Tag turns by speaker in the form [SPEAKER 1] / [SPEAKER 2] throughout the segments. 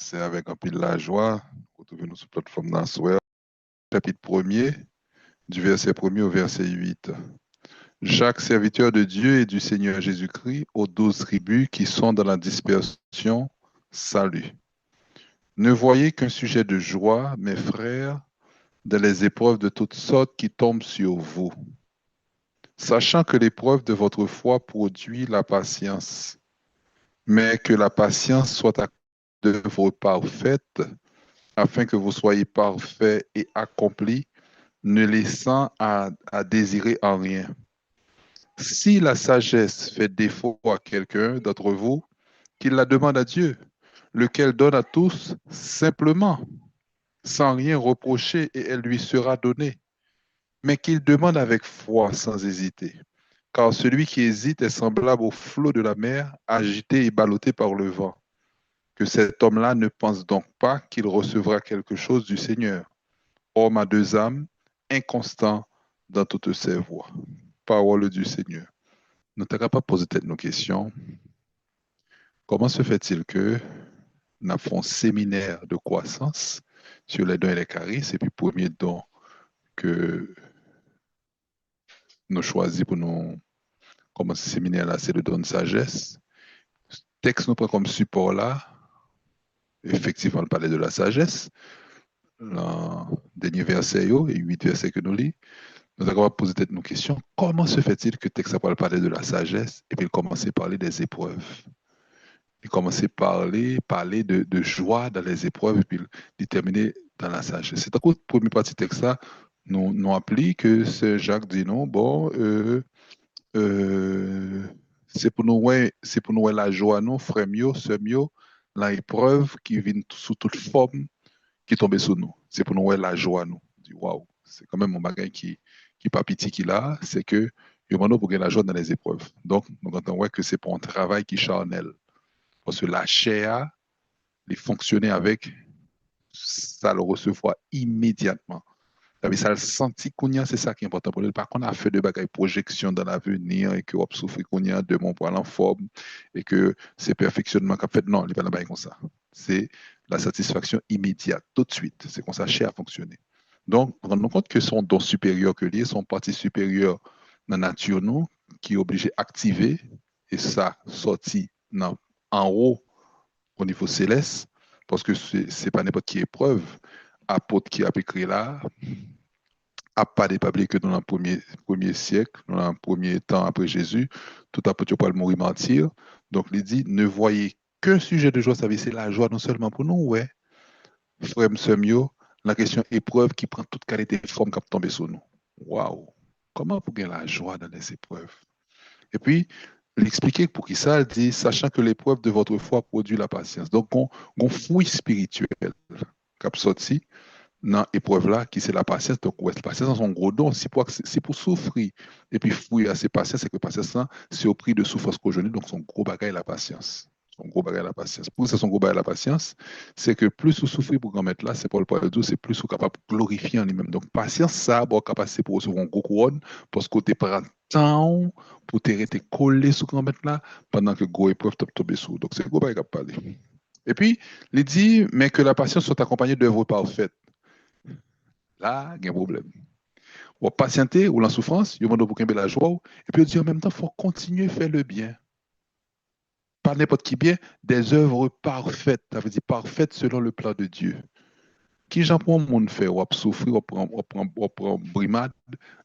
[SPEAKER 1] C'est avec un peu de la joie. Retrouvez-nous sur la plateforme Naswell, chapitre 1er, du verset 1er au verset 8. Jacques, serviteur de Dieu et du Seigneur Jésus-Christ, aux 12 tribus qui sont dans la dispersion, salut. Ne voyez qu'un sujet de joie, mes frères, dans les épreuves de toutes sortes qui tombent sur vous, sachant que l'épreuve de votre foi produit la patience, mais que la patience soit à d'œuvre parfaite, afin que vous soyez parfaits et accomplis, ne laissant à désirer en rien. Si la sagesse fait défaut à quelqu'un d'entre vous, qu'il la demande à Dieu, lequel donne à tous simplement, sans rien reprocher, et elle lui sera donnée. Mais qu'il demande avec foi, sans hésiter. Car celui qui hésite est semblable au flot de la mer, agité et ballotté par le vent. Que cet homme-là ne pense donc pas qu'il recevra quelque chose du Seigneur. Homme à deux âmes, inconstant dans toutes ses voies. Parole du Seigneur. Nous n'avons pas posé peut-être nos questions. Comment se fait-il que nous avons un séminaire de croissance sur les dons et les charismes, et puis le premier don que nous choisissons pour nous commencer ce séminaire-là, c'est le don de sagesse. Le texte nous prend comme support là. Effectivement, on parlait de la sagesse. Le dernier verset, et 8 versets que nous lisons. Nous allons poser peut-être nos questions. Comment se fait-il que le texte parle de la sagesse et puis il commence à parler des épreuves? Il commence à parler de joie dans les épreuves et puis il termine dans la sagesse. C'est à cause de la première partie du texte là, nous appelons que Jacques dit non, bon, c'est pour nous, la joie, non, frère mieux, sœur mieux, l'épreuve qui vient sous toute forme qui tombe sur nous. C'est pour nous la joie, nous. Waouh, c'est quand même un bagage qui pas petit qu'il a, c'est que il y a pour gagner la joie dans les épreuves. Donc, nous entendons que c'est pour un travail qui est charnel. Parce que la chair, les fonctionner avec, ça le recevoir immédiatement. Ça le senti qu'on y a, c'est ça qui est important pour lui. Par contre, on a fait de bagailles projection dans l'avenir et que on souffre qu'on y a de mon poil en forme et que c'est perfectionnement qu'a fait. Non, il n'est pas comme ça. C'est la satisfaction immédiate, tout de suite. C'est qu'on s'achète à fonctionner. Donc, rendons compte que son don supérieur que lié, son partie supérieure dans la nature, nous, qui est obligé d'activer, et ça sorti en haut au niveau céleste, parce que c'est pas n'importe qui épreuve, apôtre qui a écrit là, a pas dépablé que dans le premier siècle, dans le premier temps après Jésus, tout apôtre pas le mourir martyr. Donc, il dit, ne voyez qu'un sujet de joie, ça veut dire c'est la joie non seulement pour nous, ouais, frère Msemio, la question épreuve qui prend toute qualité de forme qui tombe sur nous. Waouh! Comment vous gagner la joie dans les épreuves? Et puis, l'expliquer pour qui ça, il dit, sachant que l'épreuve de votre foi produit la patience. Donc, on fouille spirituel qui sorti dans l'épreuve là, qui c'est la patience. Donc, ouais, la patience, c'est un gros don. C'est pour souffrir. Et puis, fouiller à ces patience, c'est que la patience, c'est au prix de souffrance qu'aujourd'hui. Donc, son gros bagage, la patience. Son gros bagage, la patience. Pour ça, son gros bagage, la patience, c'est que plus vous souffrez pour en mettre là, c'est pas le poids de c'est plus vous capable de glorifier en lui-même. Donc, patience, ça, bon, capacité pour recevoir un gros couronne, parce que tu prends temps pour te rester collé sur le mettre là, pendant que gros épreuve tomber sous. Donc, c'est le gros bagage à parler. Et puis, il dit, mais que la patience soit accompagnée d'œuvres parfaites. Là, il y a un problème. Ou patienter ou la souffrance, il demande pour qu'il la joie, et puis il dit en même temps, il faut continuer à faire le bien. Pas n'importe qui bien, des œuvres parfaites. Ça veut dire parfaites selon le plan de Dieu. Qui j'en prends mon faire, ou souffrir, ou prend brimade,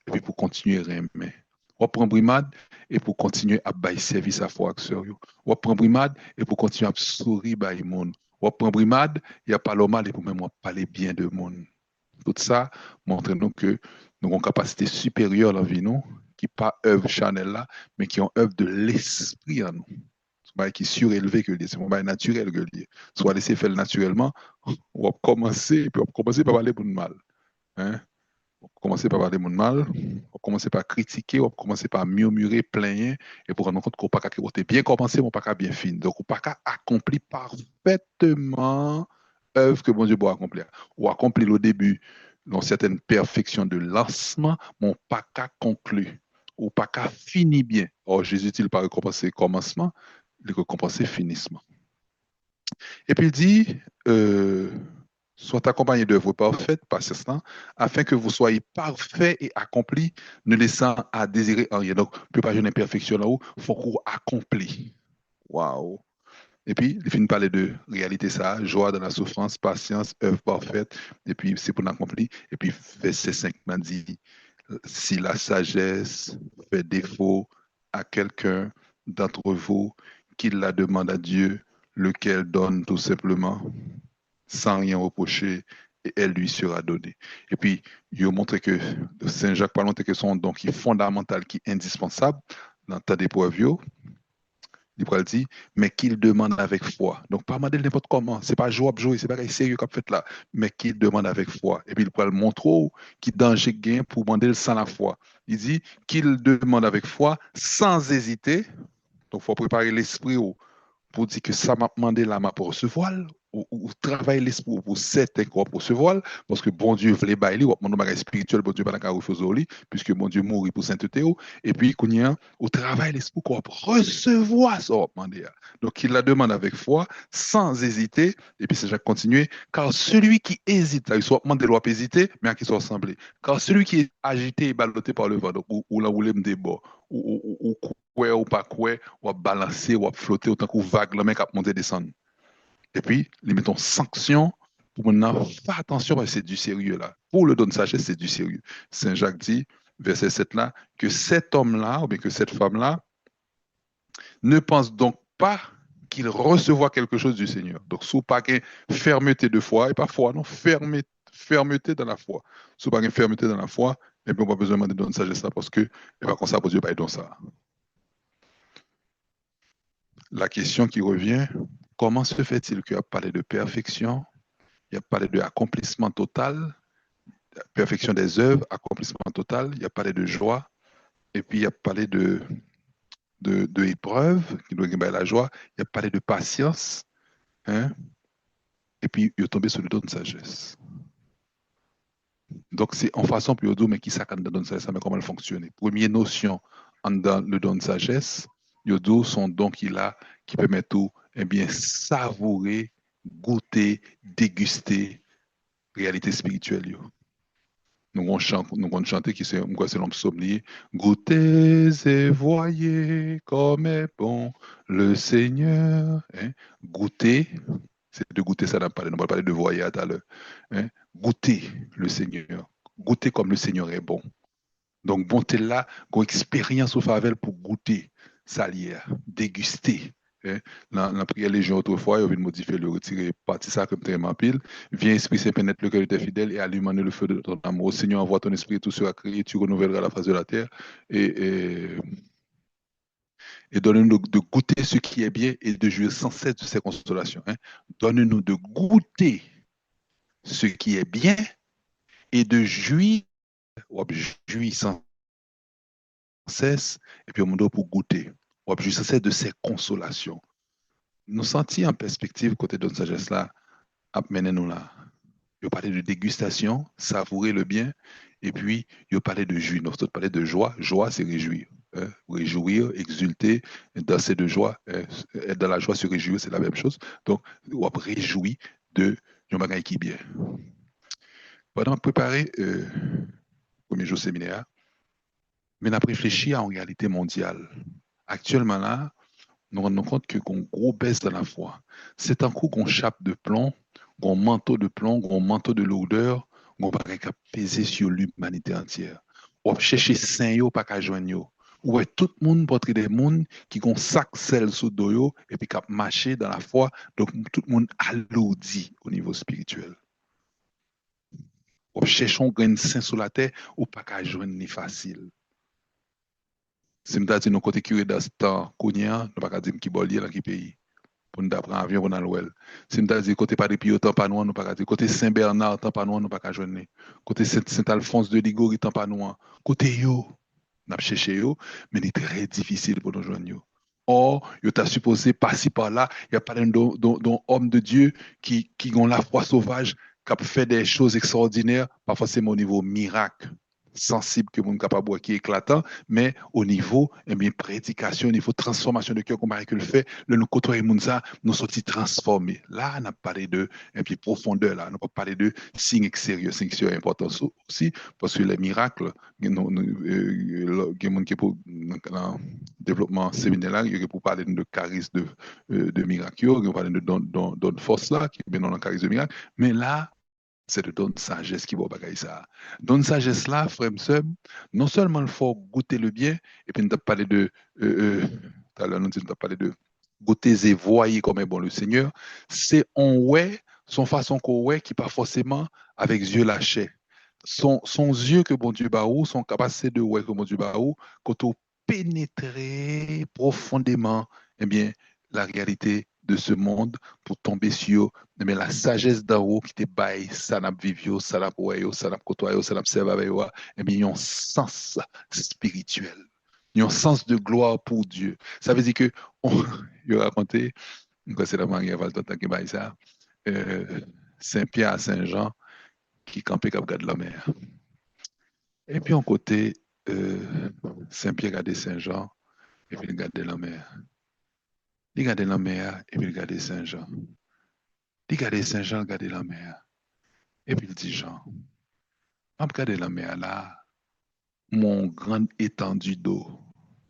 [SPEAKER 1] et puis pour continuer à aimer. Ou prend brimade, et pour continuer à bailler service à foi action. Ou prend brimade, et pour continuer à sourire à le monde. Ou prend brimade, il n'y a pas le mal, et pour même parler bien de monde. Tout ça montre nous que nous avons une capacité supérieure dans la vie, nous, qui n'est pas œuvre charnelle là, mais qui est œuvre de l'esprit en nous. C'est qui est surélevé que c'est un naturel que lié. Soit laisser faire naturellement, on va commencer, puis on va commencer par parler pour le mal. Hein? On va commencer par parler pour le mal, on va commencer par critiquer, on va commencer par murmurer, plaigner, et pour rendre compte qu'on n'a pas bien commencé, mais on n'a pas bien fini. Donc, on n'a pas accompli parfaitement œuvre que bon Dieu doit accomplir. Ou accomplir au début dans certaines perfections de lancement, mais on n'a pas conclu. Ou pas qu'à finir bien. Or, Jésus, il pas récompensé commencement, il récompensé finissement. Et puis il dit, soit accompagné d'œuvres parfaites, persistant, afin que vous soyez parfaits et accomplis, ne laissant à désirer en rien. Donc, peut pas une imperfection là-haut, il faut qu'on accomplit. Waouh! Et puis, il finit par parler de réalité ça, joie dans la souffrance, patience, œuvre parfaite, et puis c'est pour l'accomplir. Et puis, verset 5 m'a dit, si la sagesse fait défaut à quelqu'un d'entre vous, qu'il la demande à Dieu, lequel donne tout simplement sans rien reprocher, et elle lui sera donnée. Et puis, il a montré que Saint Jacques parle que son don qui est fondamental, qui est indispensable dans le temps d'épreuve, il dit, mais qu'il demande avec foi. Donc, pas demander n'importe comment. C'est pas jouer, c'est pas sérieux comme fait là, mais qu'il demande avec foi. Et puis, il pourra le montrer qui danger gain pour demander sans la foi. Il dit qu'il demande avec foi sans hésiter. Donc, il faut préparer l'esprit pour dire que ça m'a demandé là, m'a pour recevoir, ou travailler l'esprit pour certains quoi pour recevoir, parce que bon Dieu voulait bailler, ou mon bagage spirituel, bon Dieu pas la refuser, puisque bon Dieu mourit pour sainteté, et puis qu'on y a, au travail l'esprit quoi pour recevoir ça, demandé. Donc il la demande avec foi, sans hésiter, et puis c'est déjà continuer, car celui qui hésite, là, il soit demandé doit hésiter, mais à qui soit semblé, car celui qui est agité et ballotté par le vent, donc, ou là où l'aime des bords, ou quoi ou pas quoi, ou à balancer, ou à flotter, autant qu'on vague, le mec a monté descendre. Et puis, les mettons sanction pour maintenant faire attention parce que c'est du sérieux là. Pour le don de sagesse, c'est du sérieux. Saint Jacques dit, verset 7 là, que cet homme-là, ou bien que cette femme-là, ne pense donc pas qu'il recevra quelque chose du Seigneur. Donc, sous pas qu'une fermeté de foi, et pas foi, non, fermeté dans la foi. Sous pas qu'une fermeté dans la foi, et puis on n'a pas besoin de donner de sagesse là parce que, et pas comme ça, pour Dieu, pas dans ça. La question qui revient, comment se fait-il qu'il a parlé de perfection, il a parlé de accomplissement total, perfection des œuvres, accomplissement total, il a parlé de joie, et puis il a parlé de épreuve, qui doit gagner la joie, il a parlé de patience, hein, et puis il est tombé sur le don de sagesse. Donc c'est en façon pour dire, mais qui ça quand le don de sagesse, mais comment elle fonctionne. Première notion dans le don de sagesse, Yodo, son don qu'il a, qui permet tout, eh bien, savourer, goûter, déguster réalité spirituelle. Yo. Nous on chante qui c'est l'homme somnier. Goûtez et voyez comme est bon le Seigneur. Hein? Goûter, c'est de goûter ça, on va parler de voyer tout à l'heure. Hein? Goûter le Seigneur. Goûter comme le Seigneur est bon. Donc, bonté là, qu'on expérience au favel pour goûter, salière, déguster. Hein. La prière légion autrefois, il a modifier le retirer, partir ça comme très pile. Viens, Esprit Saint, pénètre le cœur de tes fidèles et allumane le feu de ton amour. Seigneur, envoie ton esprit, tout sera créé, tu renouvelleras la face de la terre. Et donne-nous de goûter ce qui est bien et de jouir sans cesse de ses consolations. Hein. Donne-nous de goûter ce qui est bien et de jouir, jouir sans cesse, et puis on doit pour goûter. On va juste cesse de ses consolations. Nous sentir en perspective côté de notre sagesse là, amener nous là. Il parler de dégustation, savourer le bien, et puis il parlait de jouir. Nous parler de joie. Joie, c'est réjouir. Hein? Réjouir, exulter, danser de joie, être dans la joie, se réjouir, c'est la même chose. Donc, on va réjouir de un bagage qui est bien. Pendant préparer le premier jour séminaire, mais on a réfléchi en réalité mondiale. Actuellement là, nous rendons compte que qu'on gros baisse dans la foi. C'est un coup qu'on chape de plomb, qu'on manteau de plomb, qu'on manteau de lourdeur, qu'on va peser sur l'humanité entière. On va chercher saint yo pas qu'à joindre yo. Ouais, tout le monde porte des monde qui ont sac sel sous doyo et puis qui marché dans la foi, donc tout le monde alourdi au niveau spirituel. On cherche un grain de saint sur la terre ou pas qu'à joindre ni facile. Si nous dit nos côté qui est dans ce temps, nous ne pas dire qui bolier dans qui pays. Pour nous apprendre avion pour nous aller. Si nous dit côté pas de Pio, tant pas nous, nous pas dire. Côté Saint-Bernard, tant pas nous, nous pas joindre. Côté Saint-Alphonse de Ligori, tant pas nous. Côté yo, nous avons cherché yo, mais il est très difficile pour nous joindre. Or, il t'a supposé passer par là, il y a pas d'un homme de Dieu qui ont la foi sauvage, qui a fait des choses extraordinaires, pas forcément au niveau miracle. sensible que mon capable qui est éclatant, mais au niveau, eh bien, prédication, au niveau transformation de cœur, comme Marie le fait, le nous côtoyer ça, nous sommes transformés. Là, on a parlé de, et puis profondeur, là, on n'a pas parlé de signes extérieurs. Signes extérieurs important aussi, parce que les miracles, il y a des gens qui pour, dans le développement séminaire, là, il y a pour parler de charisme de miracle, il y a parler de don de force là, qui est bien dans le charisme de miracle, mais là, c'est de donner sagesse qui va bagailler ça. Donne sagesse là, frère, sœur, non seulement il faut goûter le bien, et puis nous avons parlé de, tout à l'heure, nous avons parlé de goûter et voyer comme est bon le Seigneur, c'est on ouais, son façon qu'on ouais, qui pas forcément avec yeux lâchés. Son yeux que bon Dieu baou, son capacité de ouais que bon Dieu baou, quand on pénétrer profondément, eh bien, la réalité de ce monde pour tomber sur mais la sagesse d'en haut qui te baille, ça n'a vivio, ça n'a pas ça n'a côtoyé, ça n'a servi, eh bien, il y a un sens spirituel. Il y a un sens de gloire pour Dieu. Ça veut dire que, il a raconté, quand c'est la Marie-Ève qui baille ça, euh, Saint-Pierre à Saint-Jean qui campait comme garde la mer. Et puis, en côté, euh, Saint-Pierre regardait Saint-Jean et puis il regardait la mer. Il regardait la mer et puis il regardait Saint-Jean. Il regardait Saint-Jean, il regardait la mer. Et puis il dit Jean, je regarde la mer là, mon grand étendue d'eau.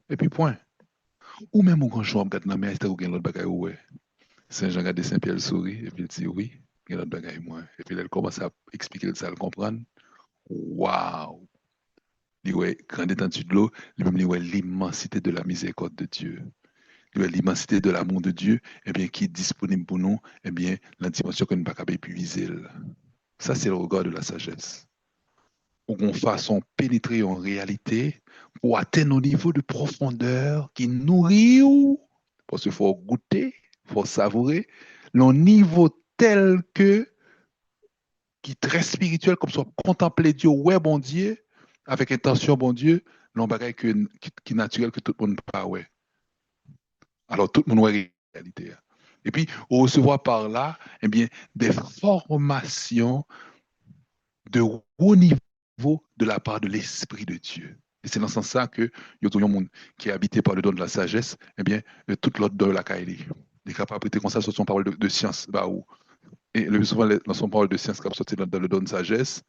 [SPEAKER 1] Et puis point. Ou même mon grand choix, regarde la mer, c'est où l'autre bagaille ouais. Saint-Jean regarde Saint-Pierre le sourit, et puis il dit oui, il y a l'autre bagaille moi. Et puis elle commence à expliquer ça, à le comprendre. Waouh! Il ouais, grande étendue de l'eau, lui-même il ouais l'immensité de la miséricorde de Dieu. Il ouais l'immensité de l'amour de Dieu, eh bien, qui est disponible pour nous, eh bien, la dimension que nous ne pouvons pas épuiser. Ça, c'est le regard de la sagesse. Ou qu'on façon pénétrer en réalité pour atteindre un niveau de profondeur qui nourrit ou, parce qu'il faut goûter, il faut savourer, le niveau tel que, qui est très spirituel, comme ça, contempler Dieu, ouais, bon Dieu, avec intention, bon Dieu, l'on bagaille qui est naturel que tout le monde ne peut pas, ouais. Alors, tout le monde ouais réalité. Et puis, on recevoir par là, eh bien, des formations de haut niveau de la part de l'Esprit de Dieu. Et c'est dans ce sens-là que y a un monde qui est habité par le don de la sagesse, eh bien, toute l'autre de la Kaili. Les capacités comme ça, ce sont paroles de science. Bah, où, et le souvent, dans son parole de science, qui sorti dans le don de sagesse,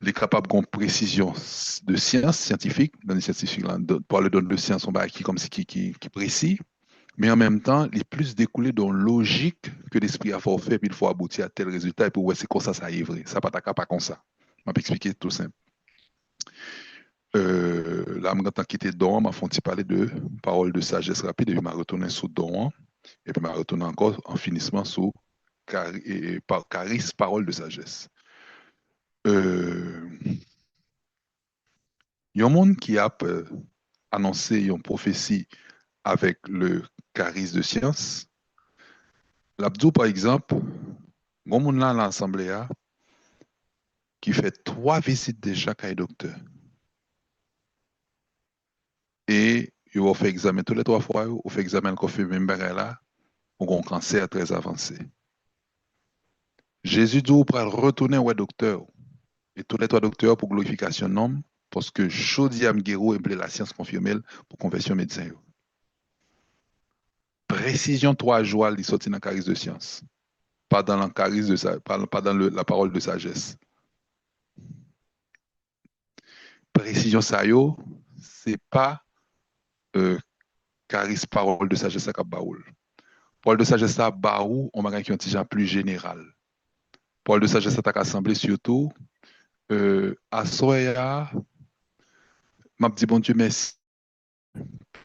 [SPEAKER 1] les capables de précision de science scientifique, dans les scientifiques, par le don de science, on va acquis comme si qui précis, mais en même temps, les plus découlés dans logique que l'esprit a fait, puis il faut aboutir à tel résultat, et puis ouais, c'est comme ça est vrai. Ça pas pas comme ça. Je vais expliquer tout simple. Là, je quitté Don, m'a fait parler de parole de sagesse rapide, et puis m'a retourné sur Don, et puis m'a retourné encore en finissement sur charisme, parole de sagesse. Il y a un monde qui a annoncé une prophétie avec le charisme de science. L'Abdou, par exemple, il y a un monde là à l'Assemblée qui fait 3 visites déjà chez docteur. Et il va faire examen tous les 3 fois, il fait examen qu'on fait même bagarre là, ou un cancer très avancé. Jésus dit, vous pouvez retourner au docteur. Et tous les 3 docteurs pour glorification non, parce que Chaudiam Guéraud et la science confirmée pour conversion médecin. Précision 3 jours, il sortit dans le charisme de science. Pas dans le charisme de pas dans la parole de sagesse. Précision ça yo, c'est pas charisme parole de sagesse à baoul. Parole de sagesse à baou, on va qui un petit plus général. Parole de sagesse à assemblée surtout à soya, m'a dit bon Dieu merci.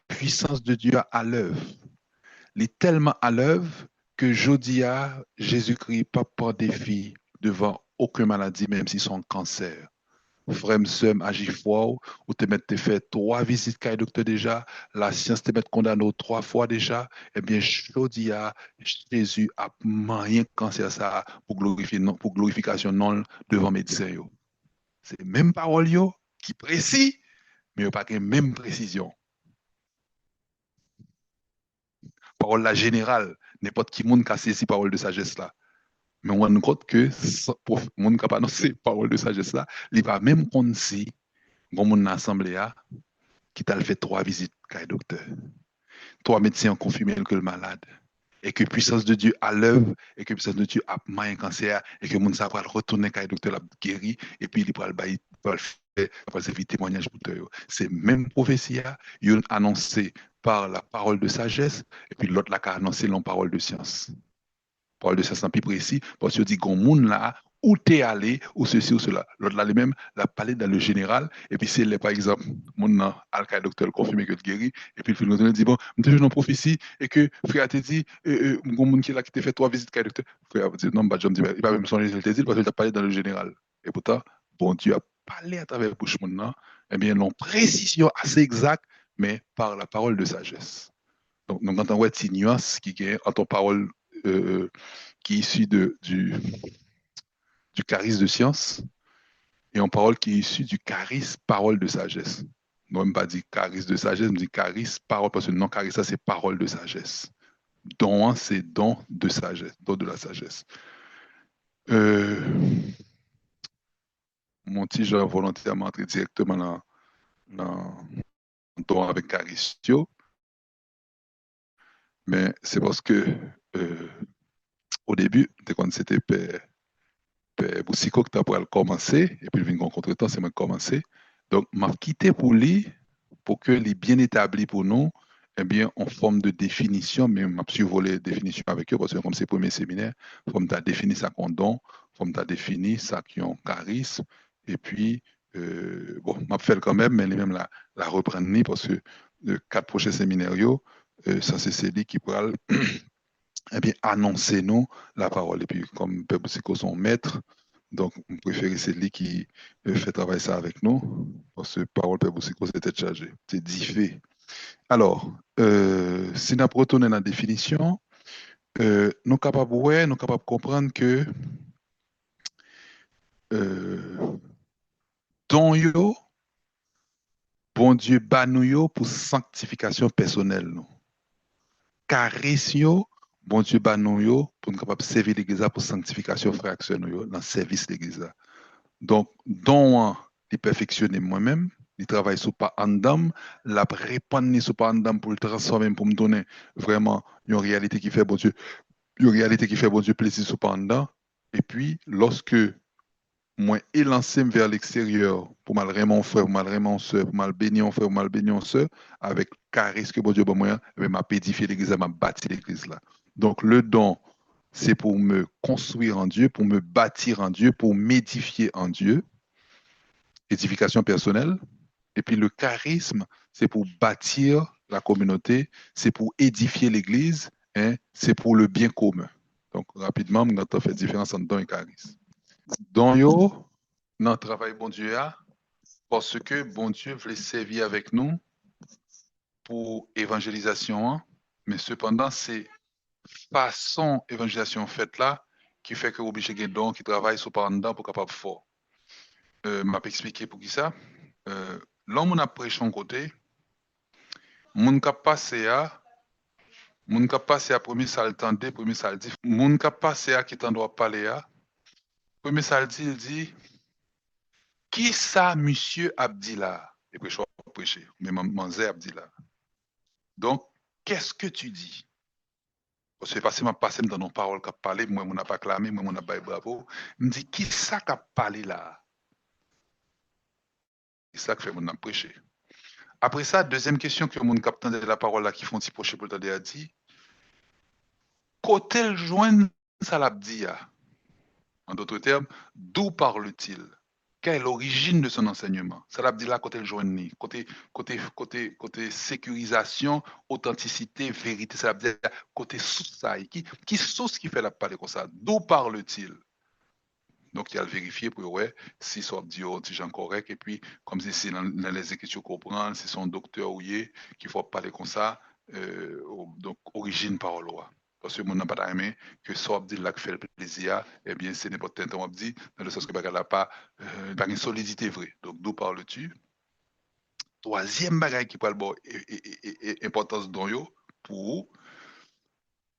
[SPEAKER 1] Puissance de Dieu à l'œuvre. Il est tellement à l'œuvre que Jodia, Jésus-Christ, pas par défi devant aucune maladie, même si son cancer. Frère, sœur, agit fort, ou te mettre fait 3 visites chez docteur déjà, la science te met condamné 3 fois déjà, eh bien, Jodia, Jésus a moyen cancer ça pour glorifier, pour glorification non devant médecin. C'est même parole qui précis, mais pas la même précision. Parole la générale, n'importe qui monde qui a saisi parole de sagesse là. Mais on rend compte que pour monde capable annoncer parole de sagesse là, il va même qu'on si bon mon assemblée a qui t'a fait 3 visites chez docteur. 3 médecins ont confirmé que le malade et que puissance de Dieu à l'œuvre et que puissance de Dieu a un cancer et que mon savoir retourner chez docteur la guéri et puis il va le faire témoignage pour toi. C'est même prophétie il a annoncé par la parole de sagesse et puis l'autre là a annoncé la parole de science. Parole de science plus précis, parce que dit qu'on monde là, où t'es allé, ou ceci ou cela. L'autre là, lui-même, l'a parlé dans le général, et puis c'est par exemple, mon là, al docteur confirmé que tu guéri, et puis le dit, bon, je suis une prophétie, et que frère t'a dit, mon monde qui est là, qui t'a fait 3 visites, docteur, frère dit, non, bah, je me dis, il va même songer, il t'a dit, parce qu'il a parlé dans le général. Et pourtant, bon, Dieu a parlé à travers bouche mon là, eh bien, non, précision assez exacte, mais par la parole de sagesse. Donc quand on voit cette nuance qui est entre parole euh, qui est issue du charisme de science et en parole qui est issue du charisme parole de sagesse. Non, même pas dit charisme de sagesse, mais dit charisme parole, parce que non, charisme, ça c'est parole de sagesse. Don, hein, c'est don de sagesse, don de la sagesse. Euh, mon petit j'ai volontairement entré directement dans don avec charisme, mais c'est parce que au début, dès qu'on c'était Boussiko que tu as commencer, et puis il vient rencontrer temps, c'est moi commencer. Donc, m'a quitté pour lui, pour que les bien établi pour nous, eh bien, en forme de définition, mais m'a survolé définition avec eux, parce que comme c'est le premier séminaire, comme tu as défini ça qu'on don, comme tu as défini ça qui ont charisme, et puis, bon, m'a fait quand même, mais lui-même la reprendre, parce que 4 prochains séminaires, ça c'est lui qui pourra eh bien, annoncez-nous la parole. Et puis, comme Père Boussiko, son maître, donc, on préfère c'est lui qui fait travailler ça avec nous, parce que parole Père Boussiko, c'était chargé. C'est dit fait. Alors, si nous retournons dans la définition, nous sommes capables, ouais, nous capables de comprendre que don yo, bon Dieu, bat nous yo pour sanctification personnelle. Nous. Charisme yo, bon Dieu, bat nous yo pour nous capables de servir l'Église pour sanctification fractionne dans le service de l'Église. Donc, don il perfectionner moi-même, il travaille sur pas en dame, la répandre sur pas en dame pour le transformer, pour me donner vraiment une réalité qui fait bon Dieu, une réalité qui fait bon Dieu plaisir sur pas en dedans. Et puis, lorsque moi élancé vers l'extérieur pour mal mon frère, pour mal mon soeur, pour mal bénir mon frère, pour mal bénir mon soeur, avec charisme que bon Dieu bon moyen, m'a édifié l'église, m'a bâti l'église là. Donc le don, c'est pour me construire en Dieu, pour me bâtir en Dieu, pour m'édifier en Dieu, édification personnelle. Et puis le charisme, c'est pour bâtir la communauté, c'est pour édifier l'église, hein, c'est pour le bien commun. Donc rapidement, on a fait différence entre don et charisme. Don yo, dans travail bon Dieu a, parce que bon Dieu voulait servir avec nous pour évangélisation, hein. Mais cependant, c'est façon évangélisation faite là qui fait que obligé de don qui travaille sur par dedans pour capable fort. M'a expliqué pour qui ça. L'homme on a prêché en côté, moun ka passé à moun ka passé à premier salle tendé, premier salle dit, moun ka passé à qui t'en doit parler à, premier salle dit, il dit, qui ça monsieur Abdillah? Et puis je vais prêcher, mais manzé Abdillah. Donc, qu'est-ce que tu dis? Parce que parce m'a passé dans nos paroles qu'a parlé, moi on n'a pas clamé, moi on n'a pas bravo. Il me dit qui ça qu'a parlé là? C'est ça que fait mon a prêché. Après ça, deuxième question que mon capitaine de la parole là qui font petit proche pour le a dit, côté le joindre ça l'a dit. En d'autres termes, d'où parle-t-il? Quelle est l'origine de son enseignement? Ça l'a dit là côté le joindre, côté sécurisation, authenticité, vérité, ça l'a dit là, côté source ça. Qui source qui fait la parler comme ça? D'où parle-t-il? Donc, il y a le vérifier pour ouais, si soit dit si gens correct, et puis, comme si c'est dans les écritures comprendre, si son docteur ou qui faut parler comme ça, donc, origine parole. Parce que mon n'a pas aimé que soit dit là qui fait le plaisir, eh bien, c'est n'importe quel temps dit, dans le sens que n'a pas une solidité vraie. Donc, d'où parles-tu? Troisième bagage qui parle bon importance dans yo, pour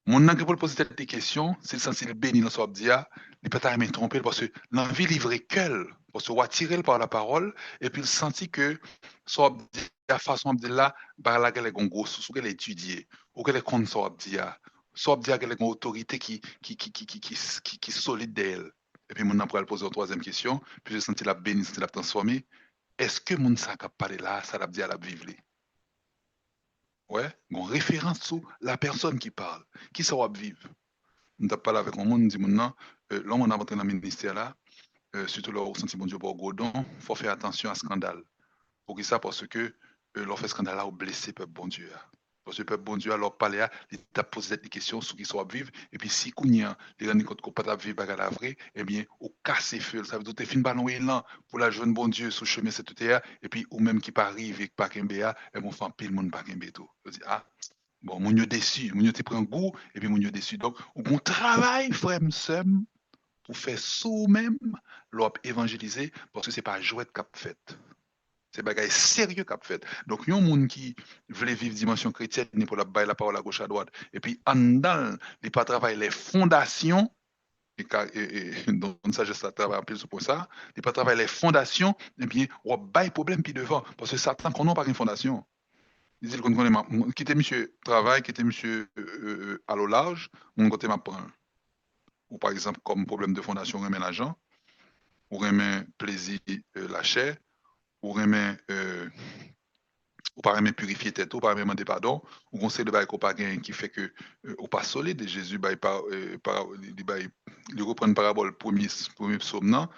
[SPEAKER 1] Mon nan qui pour poser des questions, c'est censé le bénir dans son abdia, il peut pas tromper parce que l'envie livrer qu'elle, parce que va tirer par la parole, et puis il sentit que son abdia, façon de là, par là qu'elle est gros, sous qu'elle est étudiée, ou qu'elle est contre son abdia qu'elle est une autorité qui est solide d'elle. Et puis mon nan pour elle poser une troisième question, puis je senti la bénir, senti la transformer. Est-ce que mon sa cap parler là, ça l'abdia la vivre? Ouais, une référence sur la personne qui parle, qui ça va vivre. On t'a parlé avec un monde, dit maintenant, l'homme on a entré dans le ministère là, surtout là au senti bon Dieu pour Godon, faut faire attention à scandale. Pour qui ça? Parce que l'on fait scandale là, ou blessé peuple bon Dieu. Parce que le peuple bon Dieu, alors parler là, il t'a posé des questions sur qui soit vivre, et puis si Kounia, les gens qui ne pas vivre bagarre la vraie, eh bien, au casser feu, ça veut dire que tu fin ballon là pour la jeune bon Dieu sur le chemin cette terre, et puis ou même qui pas arrive et pas qu'un béa, et bon, fait pile monde pas qu'un béto. Je dis, ah, bon, mon Dieu déçu, mon Dieu te prend goût, et puis mon Dieu déçu. Donc, on travaille, frère, m'sem, pour faire sous-même, l'op évangéliser, parce que c'est pas jouet cap fait. C'est bagay sérieux qu'a fait. Donc, il y a un monde qui veut vivre dimension chrétienne pour la bailler la parole à gauche à droite. Et puis, en dedans, il pas travailler les fondations. Donc, ça, je travaille un peu sur ça. Il pas travailler les fondations. Et bien, on baille problème puis devant. Parce que Satan, qu'on n'a pas une fondation. Il dit qu'on connaît, qui était monsieur travail, qui était monsieur à l'eau large, mon côté m'a prend. Ou par exemple, comme problème de fondation, on remet l'argent, on remet plaisir la chair, on remet ou pas même purifier tête, ou pas même demander pardon, ou conseil de bail qu'on pas gain qui fait que ou pas solide, et Jésus bail par il reprend une parabole premier psaume non,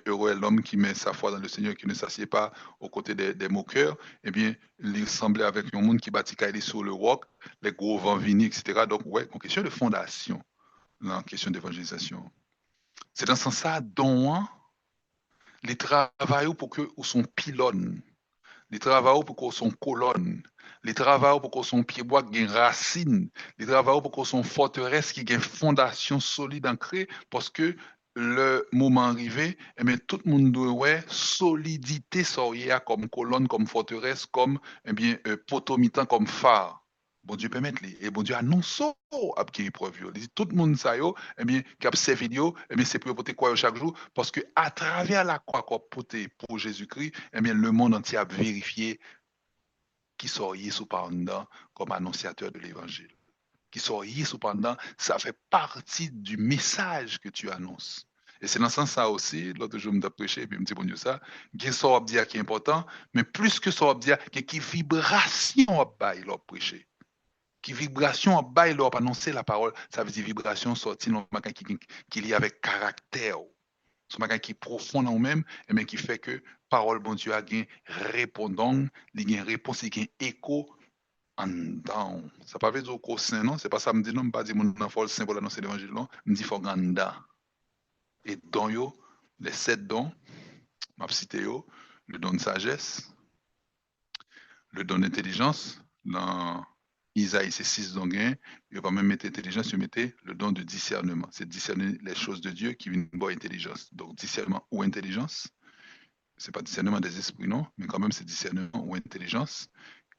[SPEAKER 1] heureux est l'homme qui met sa foi dans le Seigneur, qui ne s'assied pas aux côtés des moqueurs, eh bien, il semblait avec un monde qui bâtit sur le roc, les gros vents venus, etc. Donc, ouais, en question de fondation, là, en question d'évangélisation. C'est dans ce sens-là, dont les travailleurs pour que ou son pylône, les travailleurs pour qu'on son colonne, les travailleurs pour qu'on son pied-bois qui racine, les travailleurs pour qu'on son forteresse qui gagne fondation solide ancrée, parce que le moment arrivé, eh bien, tout le monde doit ouais, solidité sortir comme colonne, comme forteresse, comme eh bien, potomitan, comme phare. Bon Dieu permet les et bon Dieu annonce à qui épreuve yo. Il dit tout le monde ça yo, eh bien qui a observé yo, eh bien c'est pour porter quoi chaque jour parce que à travers la croix qu'on porté pour Jésus-Christ, eh bien le monde entier a vérifié qui soyez cependant comme annonciateur de l'évangile. Qui soyez cependant, ça fait partie du message que tu annonces. Et c'est dans ce sens-là aussi, l'autre jour, je me prêché, et puis je me dis, bon Dieu, ça, il y a ça qui est important, mais plus que ça, il y a qui vibration à bail, leur prêcher. Qui vibration à bail, leur annoncer la parole, ça veut dire vibration sortie dans le qui lie avec caractère. C'est un qui est profond dans nous-mêmes, et bien qui fait que parole, bon Dieu, a gain répondant, il y a une réponse, il y a un écho en dedans. Ça ne veut pas dire qu'au saint, non? C'est pas ça, me dit non, me pas dire mon enfant le saint pour annoncer l'évangile, non? Me dit faut ganda. Et dans yo, les 7 dons, m'a cité yo, le don de sagesse, le don d'intelligence, dans Isaïe, c'est 6 dons gain, il va même mettre intelligence, il mettait le don de discernement. C'est discerner les choses de Dieu qui viennent voir intelligence. Donc, discernement ou intelligence, c'est pas discernement des esprits, non, mais quand même, c'est discernement ou intelligence.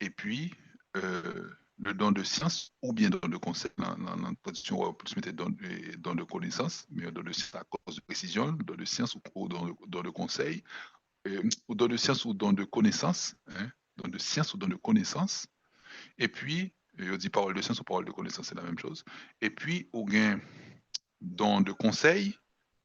[SPEAKER 1] Et puis, le don de science ou bien don de conseil, dans la position, on va plus mettre don de connaissance, mais don de science à cause de précision, don de science ou don de conseil, ou don de science ou don de connaissance, hein, don de science ou don de connaissance. Et puis, on dit parole de science ou parole de connaissance, c'est la même chose. Et puis, au gain don de conseil,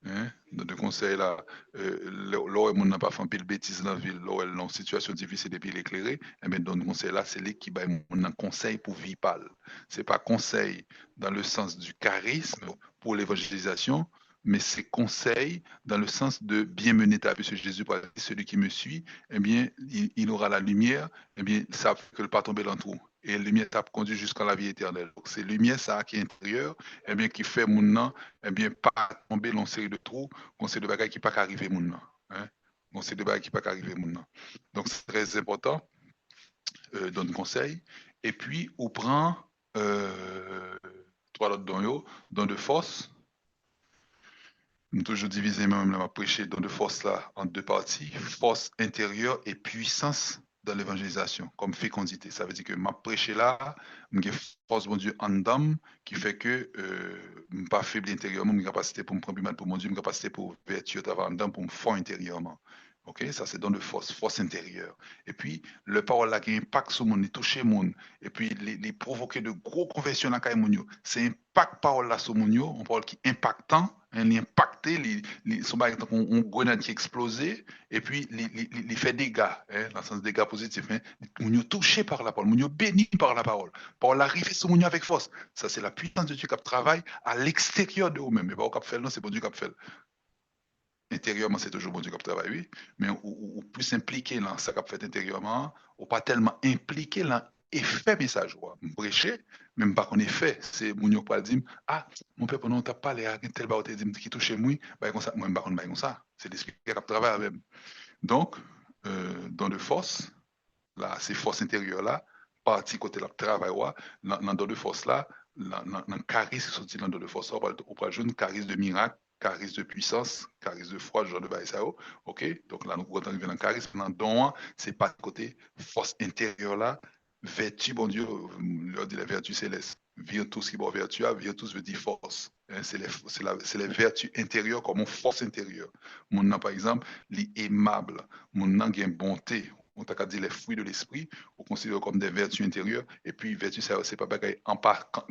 [SPEAKER 1] hein, don de conseil là, là où on n'a pas fait un peu de bêtises dans la ville, là où elle est en situation difficile et puis l'éclairer, eh bien, don de conseil là, c'est lui qui va un conseil pour vie pâle. C'est pas conseil dans le sens du charisme pour l'évangélisation, mais c'est conseil dans le sens de bien mener ta vie. Parce que Jésus, par exemple, celui qui me suit, eh bien, il aura la lumière, eh bien, ça que le pas tomber dans le trou. Et la lumière t'a conduit jusqu'à la vie éternelle. Donc, c'est lumière, ça, qui est intérieur, eh bien, qui fait mon nom, eh bien, pas tomber dans une série de trous, on sait de bagages qui pas arriver mon nom. Hein? On sait de bagages qui pas arriver mon nom. Donc, c'est très important, donne conseil. Et puis, on prend trois autres dons de force. Nous toujours diviser même la prêcher dans de force là en deux parties, force intérieure et puissance dans l'évangélisation, comme fécondité. Ça veut dire que m'a prêché là, j'ai force bon Dieu en dedans, qui fait que je pas faible intérieurement, j'ai capacité pour me prendre mal pour mon Dieu, j'ai capacité pour vertu au travers en dedans, pour me fort intérieurement. Ok, ça c'est dans le force, force intérieure. Et puis, le parole là qui impacte sur le monde, il touche le monde, et puis les provoquer de gros conversions dans le monde. C'est impact parole là sur le monde, une parole qui est impactant, hein, impacté, son bagage, on grenade qui explosé, et puis il fait dégâts, hein, dans le sens dégâts positifs. Hein, on est touché par la parole, on est béni par la parole. Parole arrive sur nous avec force. Ça, c'est la puissance de Dieu qui travaille à l'extérieur de vous-même. Mais pas au cap fait, non, c'est pas Dieu qui fait. Intérieurement, c'est toujours bon Dieu qui travaille, oui. Mais ou plus impliqué dans ça qu'a fait intérieurement, ou pas tellement impliqué dans effet message. Prêcher, même pas qu'on effet. C'est mon yo pas dire, ah, mon père, pendant que tu as parlé à tel baroté qui touche moi, bah, comme ça, moi, pas comme ça. C'est l'esprit qui travaille même. Donc, dans de force, là, ces forces intérieures-là, partie côté la travail, dans de force là, dans le charisme qui sorti dans de force, on va jouer un charisme de miracle, charisme de puissance, charisme de foi, genre de bail ça, ok? Donc là, nous pouvons arriver dans le charisme, dans le don, c'est pas côté force intérieure là, vertu, bon Dieu, leur dit la vertu céleste. Virtus qui est vertu, virtus veut dire force. Hein, c'est les vertus intérieures comme une force intérieure. Mon nom, par exemple, l'aimable, mon nom, il y a une bonté, on t'a dit les fruits de l'esprit, on considère comme des vertus intérieures, et puis vertu, c'est pas bagaille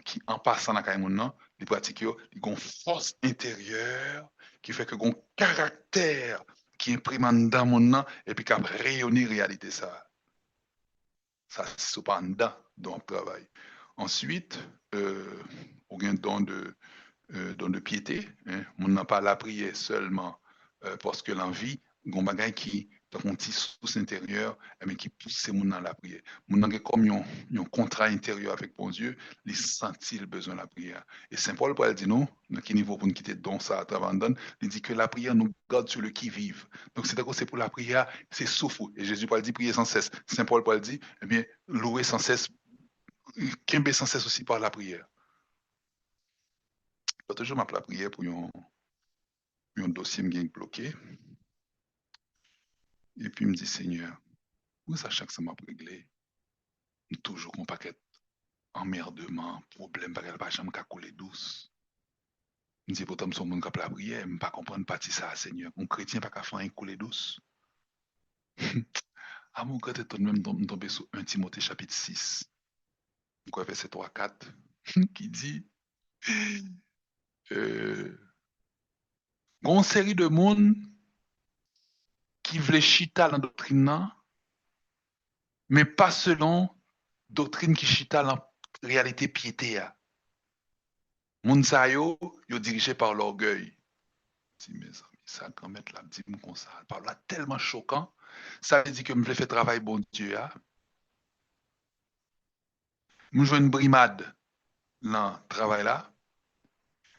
[SPEAKER 1] qui en passant dans le monde, les pratiques, ils ont une force intérieure qui fait que un caractère qui imprime dans mon nom, et puis qui a rayonné réalité ça. Ça, c'est pas en dedans dans le travail. Ensuite, on a un don de piété. Hein. On n'a pas la prière seulement parce que l'envie, on bagaille qui dans un petit sous intérieur, mais qui pousse ces gens dans la prière. Mon a comme un contrat intérieur avec bon Dieu, il sentit le besoin de la prière. Et Saint Paul pour dire non, dans quel niveau pour nous quitter don ça à travers donne, il dit que la prière nous garde sur le qui-vive. Donc c'est pour la prière, c'est souffle. Et Jésus Paul dit prier sans cesse. Saint Paul dit, eh bien, louer sans cesse, quimber sans cesse aussi par la prière. Je vais toujours m'appeler la prière pour un dossier me bloqué. Et puis, il me dit, Seigneur, où ça chaque ça m'a réglé? Toujours un paquet emmerdement, problème, pas qu'elle pas jamais qu'à couler douce. Je me dis, pourtant, son monde qui la prière, je ne pas comprendre partie ça, Seigneur. Un chrétien pas qu'à faire un couler douce. À mon côté, tout de même tombé sur 1 Timothée chapitre 6, verset 3-4, qui dit, une série de monde qui voulait chita dans la doctrine, mais pas selon doctrine qui chita dans la réalité piété. Moun sa yo dirigé par l'orgueil. Si mes amis, ça quand même là, dis-moi comme ça, parle là tellement choquant. Ça veut dire que je fais travail bon Dieu. Je joue une brimade dans le travail là.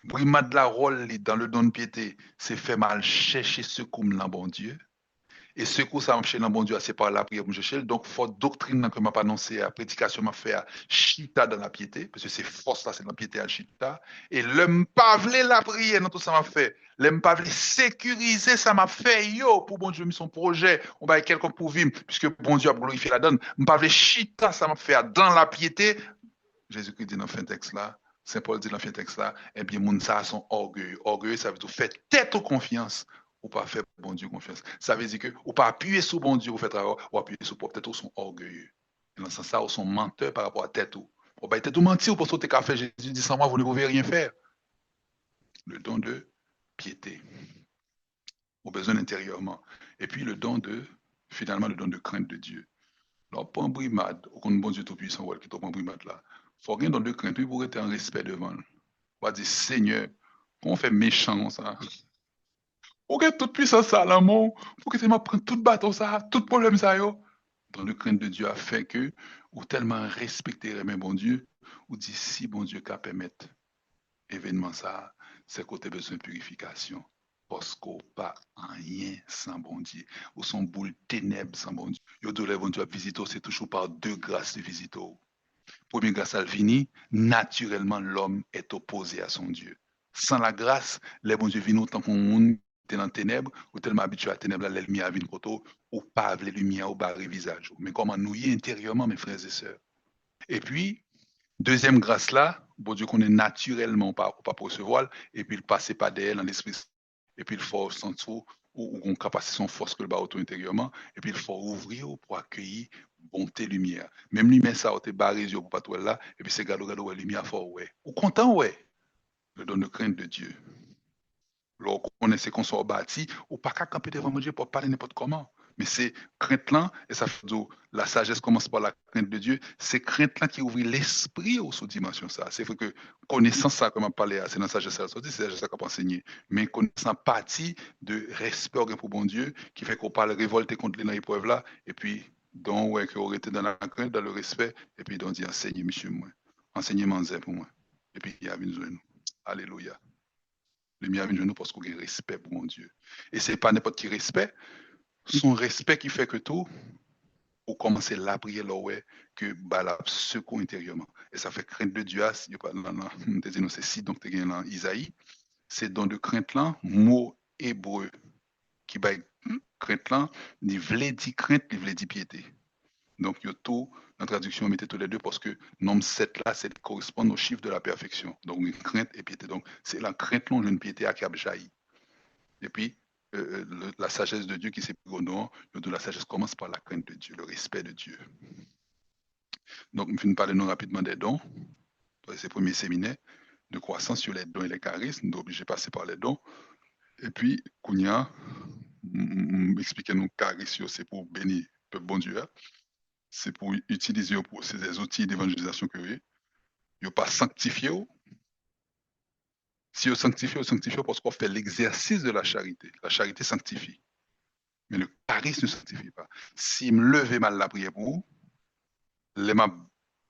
[SPEAKER 1] Brimade la rôle dans le don de piété, c'est fait mal chercher secours dans bon Dieu. Et secours ça marche dans bon Dieu, c'est par la prière pour me chercher. Donc, forte doctrine que m'a pas annoncé, la prédication m'a fait à chita dans la piété, parce que c'est force là, c'est dans la piété à chita. Et l'homme pas la prière dans tout ça m'a fait. L'homme pas sécuriser ça m'a fait, yo, pour bon Dieu, mis son projet, on va quelqu'un pour vivre, puisque bon Dieu a glorifié la donne. M'pas chita ça m'a fait dans la piété. Jésus-Christ dit dans le fin texte là, Saint Paul dit dans le fin texte là, eh bien, moun ça sont orgueilleux. Orgueilleux, ça veut dire faire tête aux confiance ou pas faire bon Dieu confiance. Ça veut dire que ou pas appuyer sur bon Dieu ou faire travail, ou appuyer sur propre tête ou sont orgueilleux. Et dans ce sens, ça, ou sont menteurs par rapport à tête ou. Ou pas tête ou mentir ou pour sauter qu'à faire. Jésus dit sans moi, vous ne pouvez rien faire. Le don de piété. Au besoin intérieurement. Et puis le don de, finalement, le don de crainte de Dieu. Alors, pas en brimade, au compte bon Dieu tout-puissant, ou qui est en brimade là. Il faut rien dans de crainte, puis pour être en respect devant. On va dire, Seigneur, comment on fait méchant ça? Pour que toute puissance ça, l'amour, pour que tu m'apprennes tout bâton ça, tout problème ça, yo. Dans le crainte de Dieu a fait que, ou tellement respecter mais bon Dieu, ou dit si bon Dieu qu'à permettre événement ça, c'est côté besoin de purification. Parce qu'on pas rien sans bon Dieu. Ou son boule ténèbres sans bon Dieu. Yo de bon Dieu à visiter, c'est toujours par deux grâces de visiter. Première grâce à fini, naturellement l'homme est opposé à son Dieu. Sans la grâce, les bon Dieu viennent autant qu'on monde t'es dans les ténèbres, ou tellement habitué à la ténèbres, la lumière vient côté, ou pas les lumières au barré visage. Mais comment nous y intérieurement, mes frères et sœurs. Et puis, deuxième grâce là, bon Dieu qu'on est naturellement pas recevoir, et puis il passe pas d'elle dans l'esprit, et puis il faut sentir ou on capacité son force que le bas auto intérieurement, et puis il faut ouvrir pour accueillir bonté lumière. Même lumière ça, on te barré yeux pour pas toi là, et puis c'est gado ouais, lumière fort ouais. Ou content ouais, le don de crainte de Dieu. Lorsqu'on connaît qu'on soit bâti, ou pas qu'à camper devant Dieu pour parler n'importe comment. Mais c'est crainte là, et ça fait dire, la sagesse commence par la crainte de Dieu, c'est crainte là qui ouvre l'esprit aux sous-dimensions ça. C'est vrai que connaissance ça, comme on parlait, c'est dans la sagesse ça, c'est la sagesse ça qu'on peut enseigner. Mais connaissance partie de respect pour bon Dieu, qui fait qu'on parle révolter contre les épreuves là, et puis, donc, ouais, qu'on aurait été dans la crainte, dans le respect, et puis, donc, dit, enseignez, monsieur, moi. Enseignement zè pour moi. Et puis, il y a une zone. Alléluia. Lumière vient de nous parce qu'on a respect pour mon Dieu. Et ce n'est pas n'importe qui respect, son respect qui fait que tout, ou commencer la prière là ouais, que bah, la secours intérieurement. Et ça fait crainte de Dieu, il y a pas c'est si donc tu dans Isaïe, c'est dans de crainte là, mot hébreu qui va crainte là, ni vle dit crainte, ni vle dit piété. Donc, il y a tout, la traduction, on mettait tous les deux parce que nombre 7 là, c'est correspond au chiffre de la perfection. Donc, une crainte et piété. Donc, c'est la crainte longue d'une piété à qui a jailli. Et puis, la sagesse de Dieu qui s'est nom, la sagesse commence par la crainte de Dieu, le respect de Dieu. Donc, je vais parler nous rapidement des dons. C'est le premier séminaire de croissance sur les dons et les charismes. Nous obligés de passer par les dons. Et puis, Kounia, expliquer nous charismes, c'est pour bénir le bon Dieu. C'est pour utiliser pour ces outils d'évangélisation que vous avez. Vous pas sanctifié. Si vous sanctifiez parce qu'on fait l'exercice de la charité. La charité sanctifie. Mais le charisme ne sanctifie pas. Si me levez mal la prière pour vous, les m'a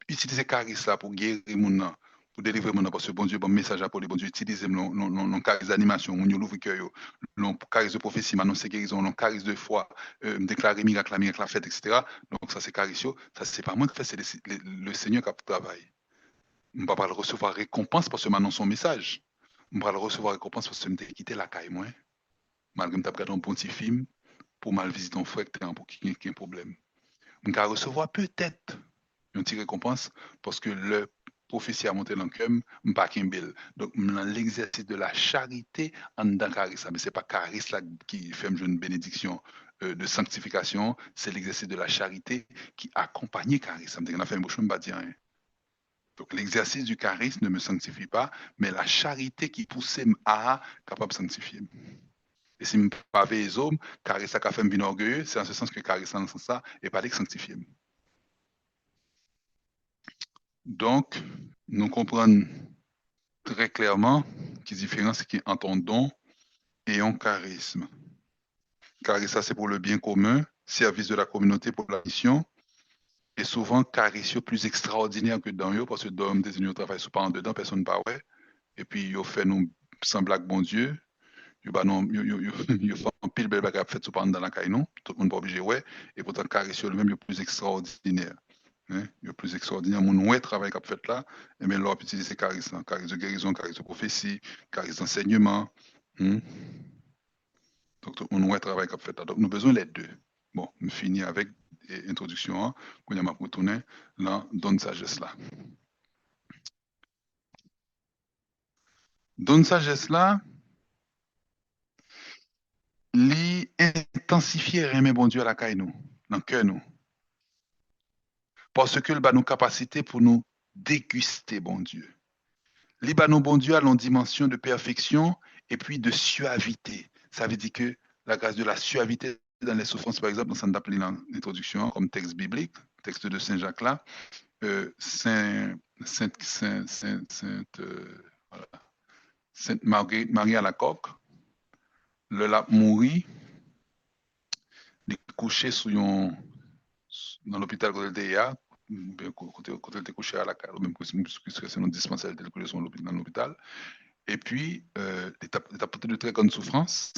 [SPEAKER 1] utiliser charisme là pour guérir mon nom, pour délivrer mon nom, parce que bon Dieu, bon message pour les bon Dieu, utiliser non charisme d'animation, mon l'ouvre cœur, non charisme de prophétie, m'annoncer guérison, non charisme de foi, déclarer miracle, la miracle, la fête, etc. Donc ça c'est charisme, ça c'est pas moi qui fais, c'est le Seigneur qui travaille. On ne va pas le recevoir récompense parce que maintenant son message. On va le recevoir récompense parce que je quitté la caille, moi. Malgré que je regardé un bon petit film pour mal visiter un frère qui a un problème. On va recevoir peut-être une petite récompense parce que le prophétie a monté dans le cœur, pas donc dans l'exercice de la charité en dans charisme, mais c'est pas charisme là qui fait une bénédiction de sanctification, c'est l'exercice de la charité qui accompagne charisme. On a fait un beau chemin, pas dire rien. Donc l'exercice du charisme ne me sanctifie pas, mais la charité qui pousse à capable de sanctifier. Et si je ne pas les hommes, charisme a fait me orgueilleux, c'est en ce sens que charisme dans ce sens-là, et pas de sanctifier. Donc, nous comprenons très clairement qu'il y a une différence entre un don et un charisme. Charisme, c'est pour le bien commun, service de la communauté pour la mission, et souvent, charisme plus extraordinaire que dans eux, parce que dans des travail souvent en dedans, personne ne parle. Et puis, ils fait nous sembler bon Dieu, ils font un pile bel bagage fait souvent dans la caille, non? Tout le monde pas obligé, ouais. Et pourtant, charisme lui-même, il est plus extraordinaire. Hein, il est plus extraordinaire. Mon ouais travail qu'a fait là, et bien là, on peut utiliser charisme, charisme de guérison, charisme de prophétie, charisme d'enseignement. Hein. Donc, tout mon ouais travail qu'a fait là. Donc, nous avons besoin des deux. Bon, on finit avec l'introduction, qu'on a ma retourner là, donne sagesse là. Donne sagesse là, li intensifier aimer bon Dieu à la caille nous, dans le cœur nous. Parce que il a nos capacités pour nous déguster bon Dieu. Libanon, bon Dieu, a une dimension de perfection et puis de suavité. Ça veut dire que la grâce de la suavité dans les souffrances, par exemple, ça appelle dans l'introduction comme texte biblique, texte de Saint Jacques là, Sainte voilà, Marie à la coque, le lap mourit, il est couché dans l'hôpital côté quand elle était couché à la carte, même que c'est notre dispensaire, elle était couché dans l'hôpital. Et puis, il t'a porté de très grandes souffrances.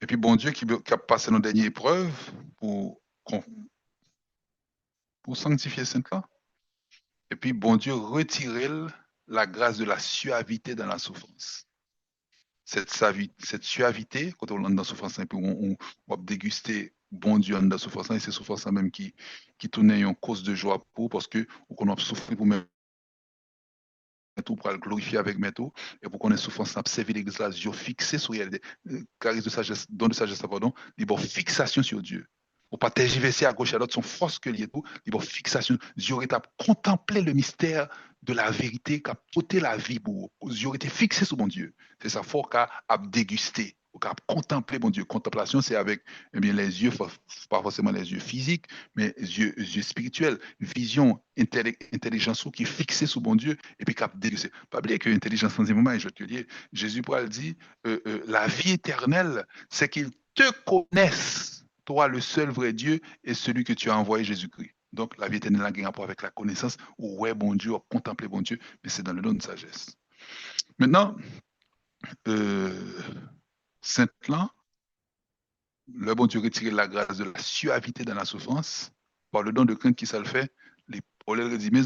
[SPEAKER 1] Et puis, bon Dieu qui a passé nos dernières épreuves pour sanctifier Sainte-là. Et puis, bon Dieu retirait la grâce de la suavité dans la souffrance. cette suavité, quand on est dans la souffrance, et puis on va déguster bon Dieu dans la souffrance, et c'est souffrance même qui tourne en cause de joie parce que on a souffert pour même tout pour le glorifier avec métaux et pour qu'on ait souffrance observer l'église là yeux fixé sur elle charisme de sagesse don de sagesse pardon les bon fixation sur Dieu pour pas tergiverser à gauche à droite son force que lié tout les bon fixation yeux auraient contempler le mystère de la vérité qu'a porté la vie pour yeux auraient été fixés sur mon Dieu c'est ça fort qu'a déguster qu'a contempler mon Dieu contemplation c'est avec eh bien les yeux pas forcément les yeux physiques mais yeux spirituels vision intelligence qui est fixée sur mon Dieu et puis cap déguster. Pas oublier que l'intelligence sans moment, je te dis, Jésus Paul dit, la vie éternelle, c'est qu'ils te connaissent, toi le seul vrai Dieu et celui que tu as envoyé Jésus-Christ. Donc la vie éternelle a un rapport avec la connaissance, ou ouais bon Dieu, ou contempler bon Dieu, mais c'est dans le don de sagesse. Maintenant, euh, Saint-Lan, le bon Dieu retire la grâce de la suavité dans la souffrance, par le don de crainte qui ça le fait, les Paul dit, mais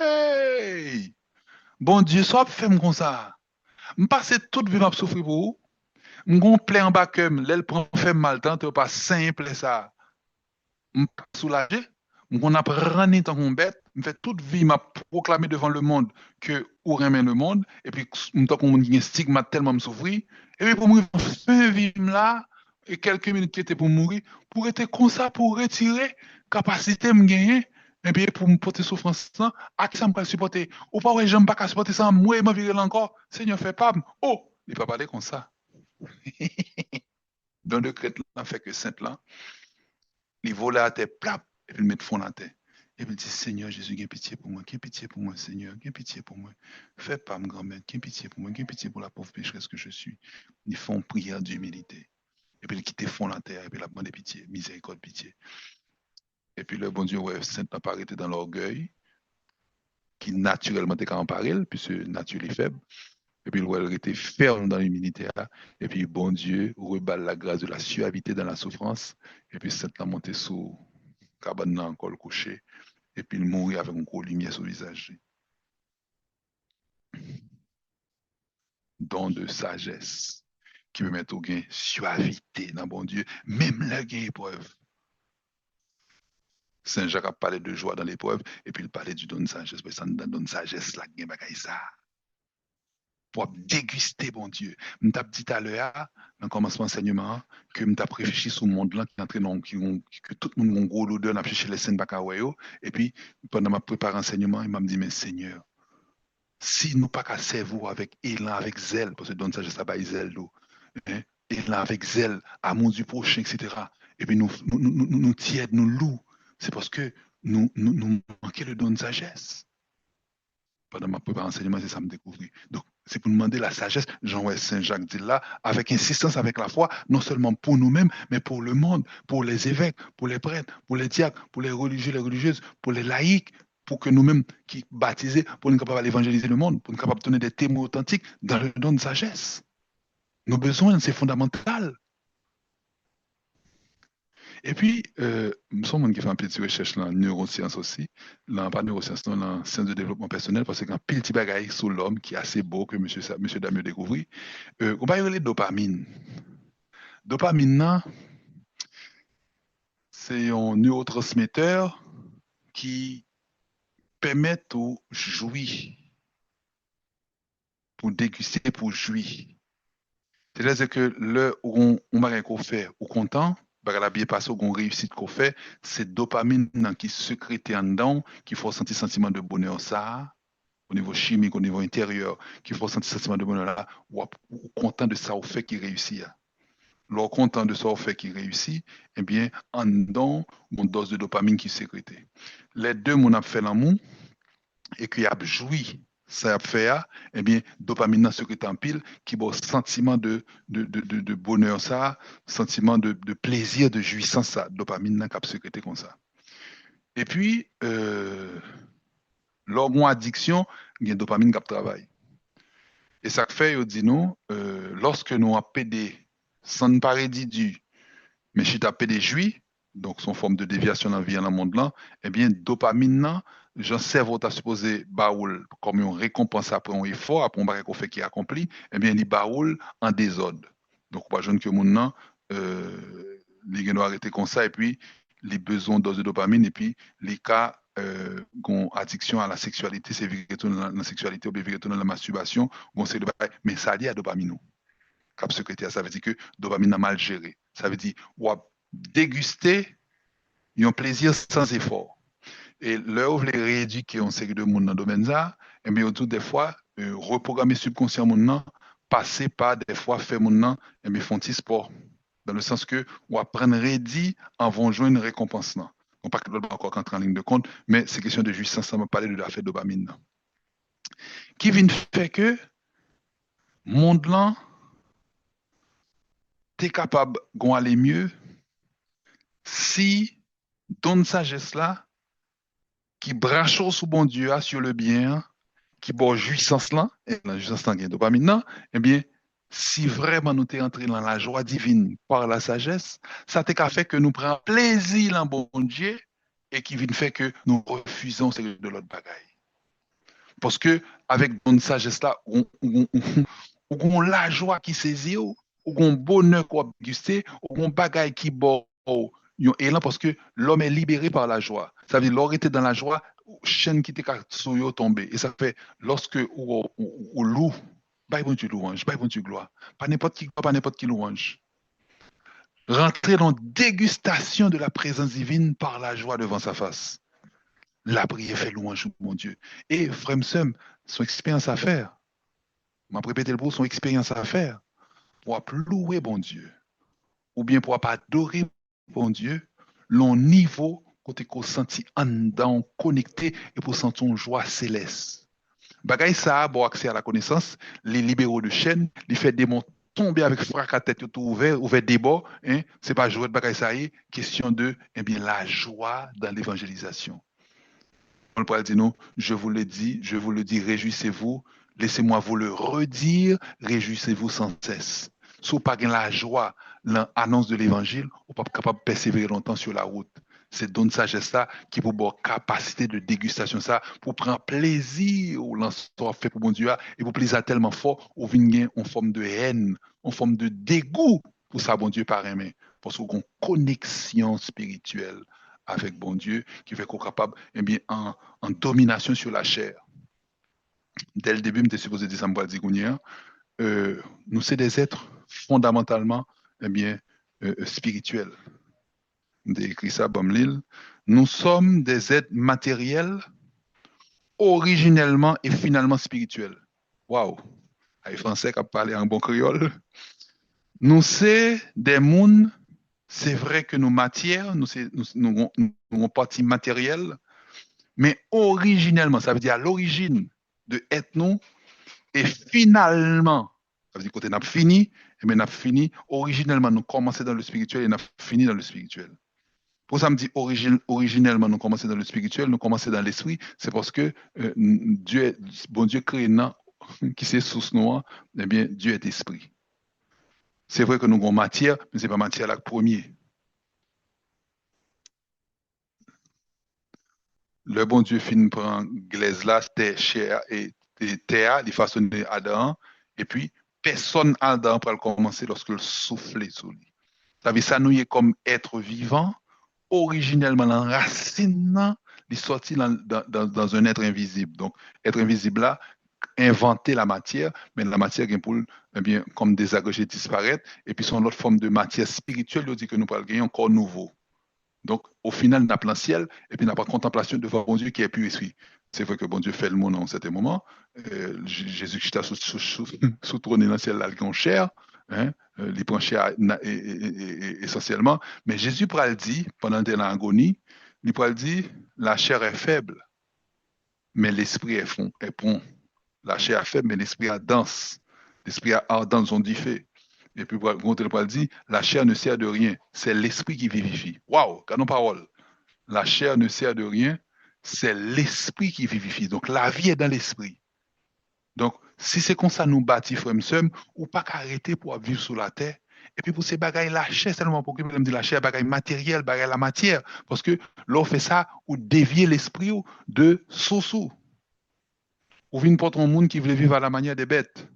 [SPEAKER 1] hey, bon Dieu, soit fait comme ça. Je passe toute vie à souffrir pour vous. Je gon plein en bas comme l'aile prend fait mal tant pas simple ça. Je pas soulagé. On a rani tant qu'on bête. Je fait toute vie m'a proclamé devant le monde que ou remet le monde et puis tant qu'on a un stigmate tellement me souffrir et puis pour mourir fin vie là et quelques minutes qui étaient pour mourir pour être comme ça pour retirer capacité me gagner et puis pour me porter souffrance ça à qui ça me peut supporter ou pas ouais j'aime pas qu'à supporter ça moi m'a viré encore Seigneur fait pas oh il pas parler comme ça dans le crête là fait que sainte là il vole à terre plap et puis il met fond à terre et puis il dit Seigneur Jésus gain pitié pour moi gain pitié pour moi Seigneur gain pitié pour moi fais pas me grand-mère gain pitié pour moi gain pitié pour la pauvre pécheresse que je suis ils font prière d'humilité et puis il quitte fond la terre et puis il a demandé pitié miséricorde pitié et puis le bon Dieu ouais sainte n'a pas arrêté dans l'orgueil qui naturellement était quand parle puisque nature est faible et puis il était ferme dans l'humilité là et puis bon Dieu reballe la grâce de la suavité dans la souffrance et puis sainte l'a monté sous cabane là encore le coucher et puis il mourit avec une grosse lumière sur le visage don de sagesse qui me met au gain suavité dans bon Dieu même la gain épreuve Saint Jacques a parlé de joie dans l'épreuve et puis il parlait du don de sagesse parce que ça nous donne de sagesse là gain bagaille ça pour déguster, bon Dieu. Je t'ai dit tout à l'heure, dans le commencement enseignement, que je t'ai réfléchi sur le monde là, qui est entré dans, que tout le monde a une grosse odeur, on a cherché les scènes bakawayo, et puis, pendant ma préparation enseignement, il m'a dit, mais Seigneur, si nous pas qu'à servir avec élan, avec zèle, parce que dans ça, je sais pas, zèle, hein, élan avec zèle, amour du prochain, etc., et puis nous tièdes, nous loups, c'est parce que nous manquons le don de sagesse pendant ma préparation enseignement, c'est ça me découvrir. Donc, c'est pour demander la sagesse, Jean Saint-Jacques dit là, avec insistance, avec la foi, non seulement pour nous-mêmes, mais pour le monde, pour les évêques, pour les prêtres, pour les diacres, pour les religieux, les religieuses, pour les laïcs, pour que nous-mêmes qui baptisés, pour nous capables d'évangéliser le monde, pour nous capables de donner des témoins authentiques dans le don de sagesse. Nos besoins, c'est fondamental. Et puis, nous sommes gens qui fait un petit recherche dans la neurosciences aussi, dans, pas neurosciences, dans la science de développement personnel, parce qu'il y a un petit bagaille sur l'homme qui est assez beau que monsieur Damien découvert. On va parler de dopamine. Dopamine, là, c'est un neurotransmetteur qui permet de jouir, pour déguster, pour jouir. C'est-à-dire que le où on va qu'on fait, ou content, bah, la bien passé, ou qu'on réussit qu'on fait, c'est dopamine nan, qui sécrète en dedans, qui fait sentir sentiment de bonheur ça, au niveau chimique, au niveau intérieur, qui fait sentir sentiment de bonheur là, ou content de ça au fait qu'il réussit. Lorsqu'on content de ça au fait qu'il réussit, eh bien, en dedans, une dose de dopamine qui sécrète. Les deux, mon a fait l'amour, et qui a joui ça a fait, eh bien, dopamine dans ce qui est en pile, qui a sentiment de bonheur, ça, sentiment de plaisir, de jouissance, ça, dopamine dans qui sécrété comme ça. Et puis, l'hormone addiction, il y a dopamine qui travaille. Et ça fait, il dit nous, lorsque nous avons pédé, sans ne pas du, mais si tu as pédé joui, donc son forme de déviation dans la vie dans le monde là, eh bien, dopamine, là, j'en cerveau t'a supposé baoul comme une récompense après un effort, après un bagage qu'on fait qui est accompli, eh bien, il baoul en désordre. Donc, pas jeune que mon nom, les gens doivent arrêter comme ça, et puis, les besoins de dopamine, et puis, les cas, ont addiction à la sexualité, c'est viré tout dans la sexualité, ou bien viré tout dans la masturbation, c'est le bagage, mais ça lié à dopamine. Cap secrétaire, ça veut dire que dopamine a mal géré. Ça veut dire, ou déguster un plaisir sans effort. Et là où vous voulez rééduquer une série de monde dans le domaine ça, et bien, autour des fois, reprogrammer subconscient mon passer par des fois faire mon nom, et bien, font sport. Dans le sens que, ou apprendre rédit en vont jouer une récompense. Non. On pas que l'autre encore entrer en ligne de compte, mais c'est question de jouissance, ça m'a parlé de l'affaire de dopamine. Qui vient faire que, monde là, t'es capable d'aller mieux si, donne sagesse là, qui brache sous bon Dieu sur le bien, qui boit jouissance là, et la jouissance là, qui est dopamine là, eh bien, si vraiment nous t'es entré dans la joie divine par la sagesse, ça t'est qu'à fait que nous prenons plaisir dans bon Dieu et qui vient faire que nous refusons de l'autre bagaille. Parce que avec bonne sagesse là, on la joie qui saisit, on bonheur qu'on guster, on bagaille qui boit et là parce que l'homme est libéré par la joie. Ça veut dire l'homme était dans la joie, chaîne qui était sur tombé. Et ça fait lorsque on loue, bah bon Dieu louange, bah bon Dieu gloire. Pas n'importe qui louange. Rentrer dans dégustation de la présence divine par la joie devant sa face. La prière fait louange, mon Dieu. Et frère Msem, son expérience à faire. M'a répété le pour son expérience à faire. Pour louer bon Dieu. Ou bien pour pas adorer bon Dieu, l'on niveau côté qu'on senti en dedans, connecté et pour sentir une joie céleste. Bagay ça a bon accès à la connaissance, les libéraux de chaîne, les fait démon tomber avec fracas tête tout ouvert des bords, hein, c'est pas jouer de bagay ça y est, question de eh bien la joie dans l'évangélisation. On pourrait dire non, je vous le dis, réjouissez-vous, laissez-moi vous le redire, réjouissez-vous sans cesse. Si vous pas la joie, l'annonce de l'évangile, vous pas capable de persévérer longtemps sur la route. C'est donne sagesse ça qui vous donne capacité de dégustation ça pour prendre plaisir au lancement fait pour mon Dieu et pour plaisir tellement fort au venir en forme de haine, en forme de dégoût pour ça bon Dieu par aimer parce qu'on a une connexion spirituelle avec bon Dieu qui fait qu'on est capable eh bien en domination sur la chair. Dès le début, je suis supposé dire ça, nous sommes des êtres fondamentalement eh bien, spirituels. J'ai écrit ça, Bomlil. Nous sommes des êtres matériels, originellement et finalement spirituels. Waouh! Les Français qui parlent en bon créole. Nous sommes des mondes, c'est vrai que nos matières, nous avons partie matérielle, mais originellement, ça veut dire à l'origine de être nous, et finalement, ça veut dire côté n'a fini, et bien n'a fini, originellement nous commençons dans le spirituel et n'a fini dans le spirituel. Pour ça me dit originellement nous commençons dans le spirituel, nous commençons dans l'esprit, c'est parce que Dieu, bon Dieu crée qui c'est source noire, eh bien Dieu est esprit. C'est vrai que nous avons matière, mais c'est pas matière la premier. Le bon Dieu finit prend glaise là, chair et terre, il façonne Adam, et puis personne Adam pour commencer lorsque le souffle sur lui. Ça veut dire ça nous est comme être vivant, originellement la racine, il sorti dans un être invisible. Donc, être invisible là, inventer la matière, mais la matière pour, eh bien, comme désagrégée disparaître, et puis son autre forme de matière spirituelle, il dit que nous parlons encore nouveau. Donc, au final, on a plein ciel, et puis on n'a pas contemplation devant bon Dieu qui est plus esprit. C'est vrai que bon Dieu fait le monde en un certain moment. Jésus-Christ a sous trône dans le ciel, là, en chair, hein, les prend chair essentiellement. Mais Jésus pourra le dire, pendant l'agonie, il pourra le dire, la chair est faible, mais l'esprit est prompt. La chair est faible, mais l'esprit est dense. L'esprit est ardent, sont fait. Et puis, quand le dit, la chair ne sert de rien, c'est l'esprit qui vivifie. Waouh, canon parole. La chair ne sert de rien, c'est l'esprit qui vivifie. Donc, la vie est dans l'esprit. Donc, si c'est comme ça nous bâtit, frère Msem, ou pas qu'arrêter pour vivre sur la terre, Et puis pour ces bagailles, la chair, seulement pour que je me dis la chair, bagaille matérielle, bagaille la matière. Parce que l'on fait ça ou dévier l'esprit de sous-sous. Ou vient pour un monde qui veut vivre à la manière des bêtes.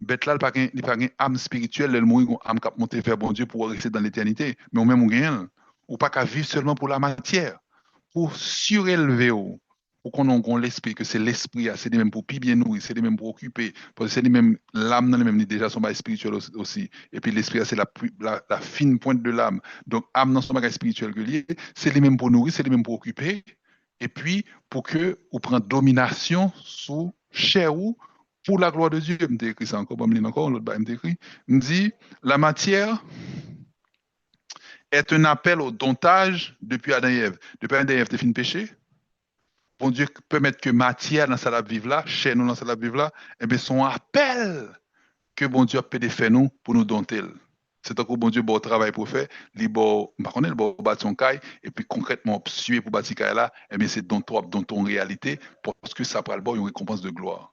[SPEAKER 1] Bête là, il n'y a pas une âme spirituelle, elle mourit, une âme qui a monté vers bon Dieu pour rester dans l'éternité. Mais on même, on gagne. Ou pas qu'à vivre seulement pour la matière. Pour surélever, pour qu'on ait l'esprit, que c'est l'esprit, c'est les mêmes pour bien nourrir, c'est les mêmes pour occuper, parce que c'est les mêmes, l'âme, les mêmes, déjà, son bagage spirituel aussi. Et puis l'esprit, c'est la fine pointe de l'âme. Donc, âme, dans son bagage spirituel que lié, c'est les mêmes pour nourrir, c'est les mêmes pour occuper. Et puis, pour que vous preniez domination sous chair ou pour la gloire de Dieu. Je m'ai écrit ça encore, je me encore, l'autre, je m'ai écrit. Je me dit, la matière est un appel au domptage depuis Adam et Ève. Depuis Adam et Ève, tu fini péché. Bon Dieu permettre que matière dans sa vivre là, chez nous dans sa vivre là, eh bien, son appel que bon Dieu a peut faire nous pour nous dompter. C'est un coup bon Dieu bon travail pour faire, il bon, par contre, il bon bâtir son caille, et puis concrètement, suer pour bâtir caille là, eh bien, c'est dans toi, dans ton réalité, parce que ça prend le bon une récompense de gloire.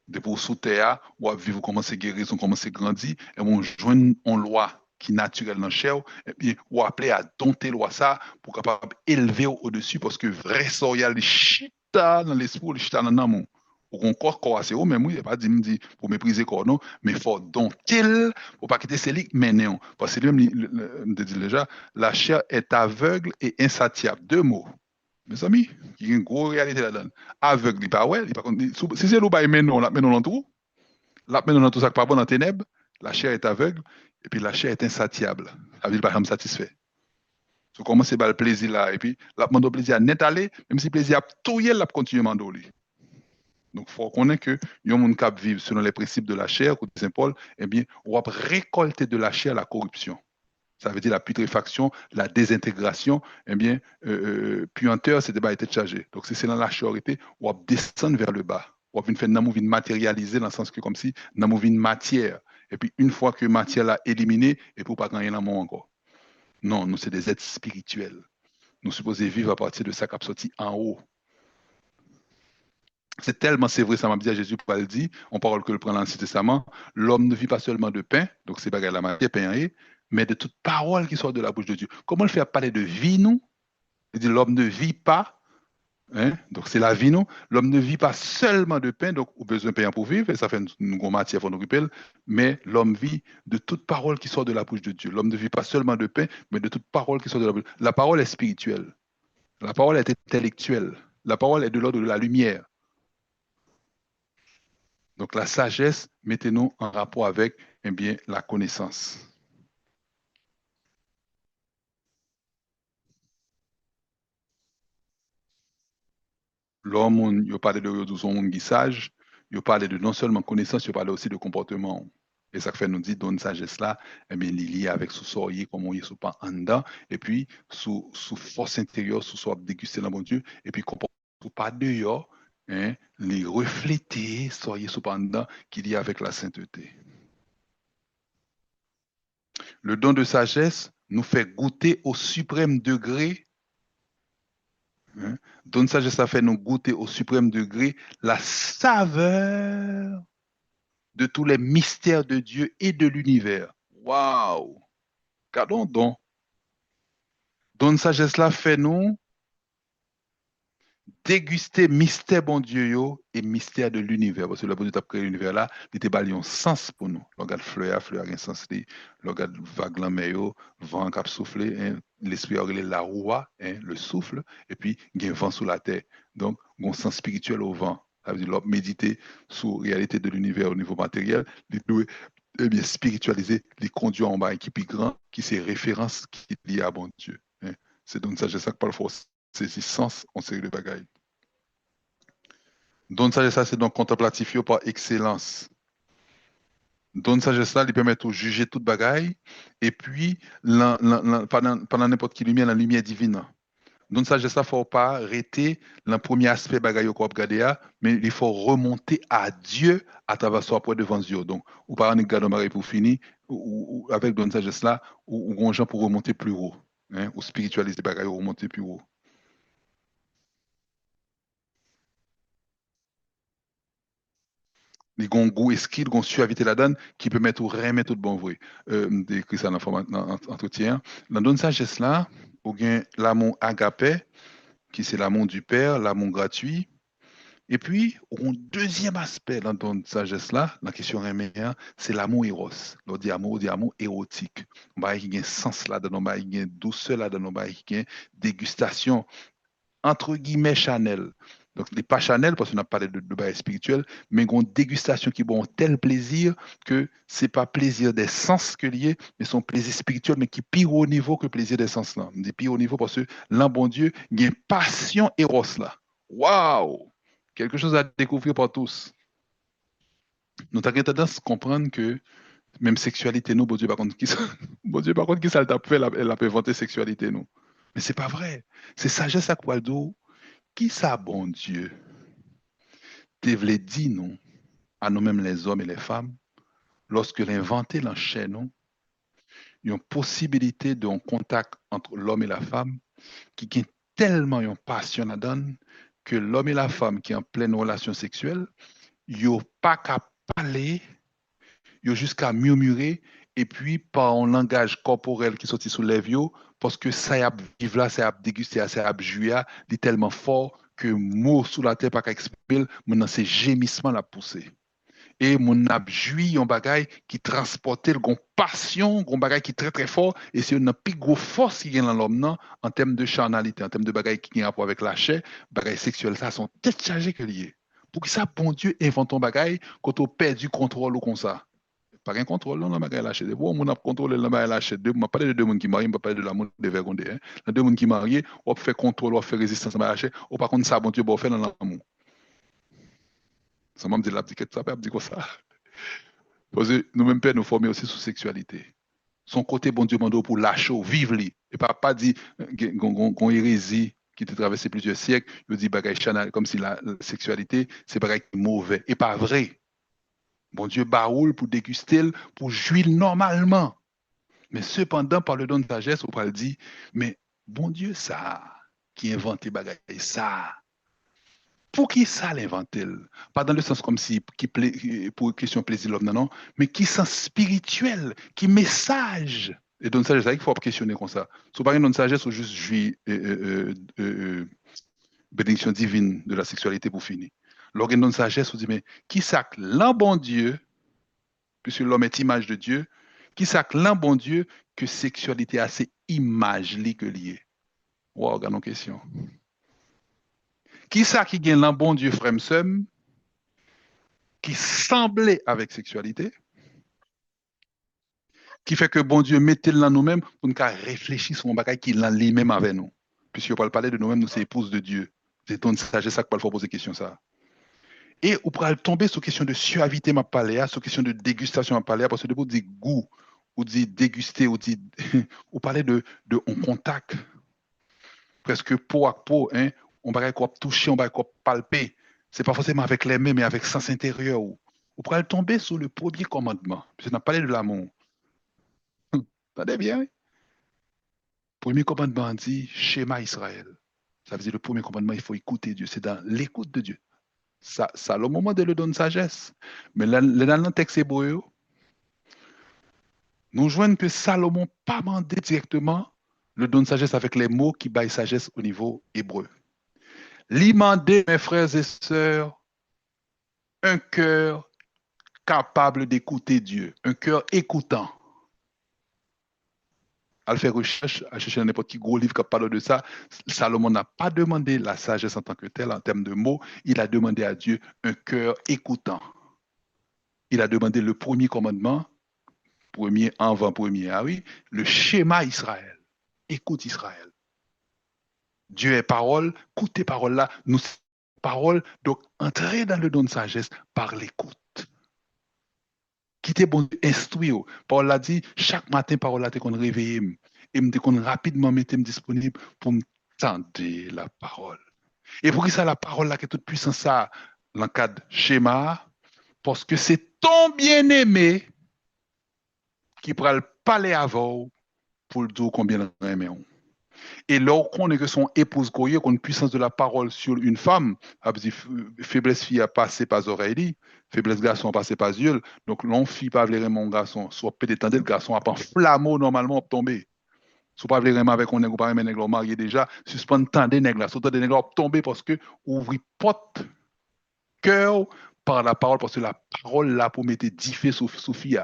[SPEAKER 1] Depuis sous terre, ou à vivre, commencer à guérir, on commence à grandir, et on joint une loi qui est naturelle dans le chair, et puis on appelé à dompter loi ça pour capable élever au-dessus, parce que vrai sort, il y a le chita dans l'esprit, le chita dans l'amour. Pour qu'on corps assez haut, même oui, il n'y a pas dit pour mépriser corps, non, mais il faut dompter pour pas quitter celui qui mène. Parce que lui, me dit déjà, la chair est aveugle et insatiable. Deux mots. Mes amis, il y a une grosse réalité là-dedans. Aveugle, il pas ouais, il pas si c'est l'eau bah non, la menon dans tout, la menon dans tout ça qui pas bon dans les ténèbres, la chair est aveugle et puis la chair est insatiable. Ça veut dire pas satisfait. So comment c'est le plaisir là et puis la demande plaisir à net aller, même si le plaisir a tout y est, la continue à demander. Donc, il faut connaître que les gens qui vivent selon les principes de la chair, ou de Saint Paul, eh bien, on va récolter de la chair la corruption. Ça veut dire la putréfaction, la désintégration, eh bien, puanteur, c'est des bas été chargé. Donc, si c'est dans la charité, on va descendre vers le bas. On va faire une matérialiser dans le sens que comme si une matière. Et puis, une fois que matière l'a éliminée, et pour pas gagner l'amour encore. Non, nous, c'est des êtres spirituels. Nous supposons vivre à partir de ça qui a sorti en haut. C'est tellement, c'est vrai, ça m'a dit à Jésus, pas le dit, on parle que le prend dans l'Ancien Testament, l'homme ne vit pas seulement de pain, donc c'est pas la matière, pain, mais de toute parole qui sort de la bouche de Dieu. Comment le fait parler de vie, nous? Il dit l'homme ne vit pas, hein? Donc c'est la vie, nous. L'homme ne vit pas seulement de pain, donc on a besoin de pain pour vivre, et ça fait une grande matière pour nous occuper, mais l'homme vit de toute parole qui sort de la bouche de Dieu. L'homme ne vit pas seulement de pain, mais de toute parole qui sort de la bouche. La parole est spirituelle, la parole est intellectuelle, la parole est de l'ordre de la lumière. Donc la sagesse, mettez-nous en rapport avec eh bien, la connaissance. L'homme, il parle de son monde qui sage, il parle de non seulement connaissance, il parle aussi de comportement. Et ça fait nous dit, donne sagesse là, eh bien, il est lié avec sous soyer, comme on y est sous pas en dedans, et puis sous force intérieure, sous soit dégusté dans mon Dieu, et puis comportement pas dehors, hein, les refléter, soyez sous pas en dedans, qu'il y a avec la sainteté. Le don de sagesse nous fait goûter au suprême degré. Hein? Don de sagesse, ça fait nous goûter au suprême degré la saveur de tous les mystères de Dieu et de l'univers. Waouh! Regardons donc. Don de sagesse, là, fait nous déguster mystère bon Dieu yo, et mystère de l'univers. Parce que le bon Dieu a créé l'univers là, il était bali un sens pour nous. Regarde fleur, fleur a un sens. Regarde vague la mer, vent qui a soufflé, hein, l'esprit a la roue, hein, le souffle, et puis il y a un vent sous la terre. Donc, un sens spirituel au vent. Ça veut dire l'homme méditer sur la réalité de l'univers au niveau matériel, il doit eh bien, spiritualiser, les conduire en bas qui est plus grand, qui c'est référence qui est liée à bon Dieu. Hein. C'est donc ça, je sais que par force, c'est sens en série de bagailles. Don sagesse, ça, c'est donc contemplatif yo par excellence. Don sagesse, là, il permet de juger toute bagaille, et puis, pendant n'importe quelle lumière, la lumière divine. Don sagesse, là, il ne faut pas arrêter le premier aspect bagaille qu'on regarder, mais il faut remonter à Dieu à travers soi pour devant Dieu. Donc, ou pas en regarder bagaille pour finir, ou avec don sagesse là, ou on gens pour remonter plus haut, hein, ou spiritualiser bagaille, ou remonter plus haut. Il y a un goût exquis, une suavité là-dedans qui peut mettre ou remettre tout bon vrai. D'écrire ça dans le format entretien. Dans donne sagesse là, ou bien l'amour agapé, qui c'est l'amour du Père, l'amour gratuit. Et puis, un deuxième aspect dans ton sagesse là, la question remédiée, c'est l'amour éros. On dit amour érotique. Il y a un sens là-dedans, il y a une douceur là-dedans, il y a une dégustation entre guillemets Chanel. Donc, n'est pas Chanel parce qu'on a parlé de bail spirituel, mais une dégustation qui bon tel plaisir que c'est pas plaisir des sens que lié, mais son plaisir spirituel, mais qui pire au niveau que le plaisir des sens là. On dit pire au niveau parce que l'un bon Dieu, il y a une passion éros là. Waouh! Quelque chose à découvrir pour tous. Nous avons tendance à comprendre que même sexualité, nous, bon Dieu, par contre, bon Dieu, par contre, qui ça le tape fait, elle a pu inventer sexualité, nous. Mais c'est pas vrai. C'est sagesse à quoi qui ça, bon Dieu, te vle dit nous, à nous-mêmes les hommes et les femmes, lorsque l'inventé l'enchaîne, nous, il y a une possibilité d'un contact entre l'homme et la femme qui a tellement une passion à donner que l'homme et la femme qui sont en pleine relation sexuelle, ils n'ont pas qu'à parler, ils ont juste qu'à murmurer et puis par un langage corporel qui sortit sous les vieux, parce que ça y a vivre là, ça y a dégusté, ça y a joué, il est tellement fort que mot sous la terre pas qu'à exprimer, maintenant c'est gémissement la poussée. Et mon a joui un bagay qui transportait le passion, un bagay qui est très très fort, et c'est une plus grosse force qui vient dans l'homme en termes de charnalité, en termes de bagay qui ont rapport avec la chair, bagay sexuel, ça sont tête chargés que lié. Pour que ça, bon Dieu, invente un bagay quand on perd du contrôle ou comme ça. Pas un contrôle, non, la bagay lâché. Bon, on a contrôlé la bagay lâché. Je ne parle de deux personnes qui marient, je ne parle pas de l'amour de vergondé. Hein. Les deux personnes qui marient, on fait contrôle, on fait résistance à la lâché, ou par contre, ça, bon Dieu, on fait dans l'amour. Ça m'a dit la petite, ça peut dire ça. Parce que nous-mêmes, Père, nous formons aussi sous sexualité. Son côté, bon Dieu, mando pour lâcher, vivre li. Et pas dit qu'on hérésie qui te traversé plusieurs siècles, il dit bagay chanel, comme si la sexualité, c'est bagay mauvais. Et pas vrai. Bon Dieu, baoule pour déguster, pour jouir normalement. Mais cependant, par le don de sagesse, on peut le dire, mais bon Dieu, ça, qui inventé bagay, ça, pour qui ça l'inventer? Pas dans le sens comme si pour question plaisir l'homme, non, non, mais qui sens spirituel, qui message. Et donc, sagesse, il faut questionner comme ça. Si pas une sagesse, ou juste jouir bénédiction divine de la sexualité pour finir. Lorsqu'on donne sagesse, on dit, mais qui ça l'un bon Dieu, puisque l'homme est image de Dieu, qui ça l'un bon Dieu que sexualité a ces images que liées? Wow, regardons question. Qui ça qui gagne l'un bon Dieu, frère Msem, qui semblait avec sexualité, qui fait que bon Dieu mettait là nous-mêmes pour nous réfléchir sur un bagage qui l'a lui-même avec nous. Puisque pour parler de nous-mêmes, nous sommes épouses de Dieu. C'est ton sagesse ça qu'il faut poser question ça. Et on pourra tomber sur question de suavité ma paléa, sur question de dégustation ma paléa, parce que de vous dire goût, ou dit déguster, ou dit, ou parler de on contact, presque peau à peau, hein, on va toucher, on va palper. C'est pas forcément avec les mains, mais avec sens intérieur. On pourrait tomber sur le premier commandement. Puisqu'on a parlé de l'amour. Attendez bien. Le premier commandement dit schéma Israël. Ça veut dire le premier commandement, il faut écouter Dieu. C'est dans l'écoute de Dieu. Ça le moment de le donner sagesse. Mais dans le texte hébreu, nous joignons que Salomon pas demandé directement le don de sagesse avec les mots qui baillent sagesse au niveau hébreu. L'imandé, mes frères et sœurs, un cœur capable d'écouter Dieu, un cœur écoutant. À faire recherche, à chercher n'importe quel gros livre qui parle de ça, Salomon n'a pas demandé la sagesse en tant que telle, en termes de mots, il a demandé à Dieu un cœur écoutant. Il a demandé le premier commandement, premier avant premier, ah oui, le schéma Israël. Écoute Israël. Dieu est parole, écoute tes paroles-là, nous paroles, donc entrez dans le don de sagesse par l'écoute. Qui t'est bon instruire. Paul a dit, chaque matin, parole là, t'es qu'on réveille, et me qu'on rapidement mettre disponible pour me tendre la parole. Et pour que ça, la parole là, qui est toute puissance, ça, l'encadre schéma, parce que c'est ton bien-aimé qui pourra le parler avant pour le dire combien de on. Et lors qu'on est que son épouse courrier, qu'on a une puissance de la parole sur une femme, faiblesse fille a passé par oreilles, faiblesse garçon a passé par yeux. Donc, l'on fille pas vraiment garçon, soit peut-être le garçon a pas flammeau normalement pour tomber. Soit pas vraiment avec un nègre, pas un nègre marié déjà, suspendre tant des nègres là, soit des nègres tomber parce que ouvrir porte cœur par la parole, parce que la parole là pour mettre diffé sous fille.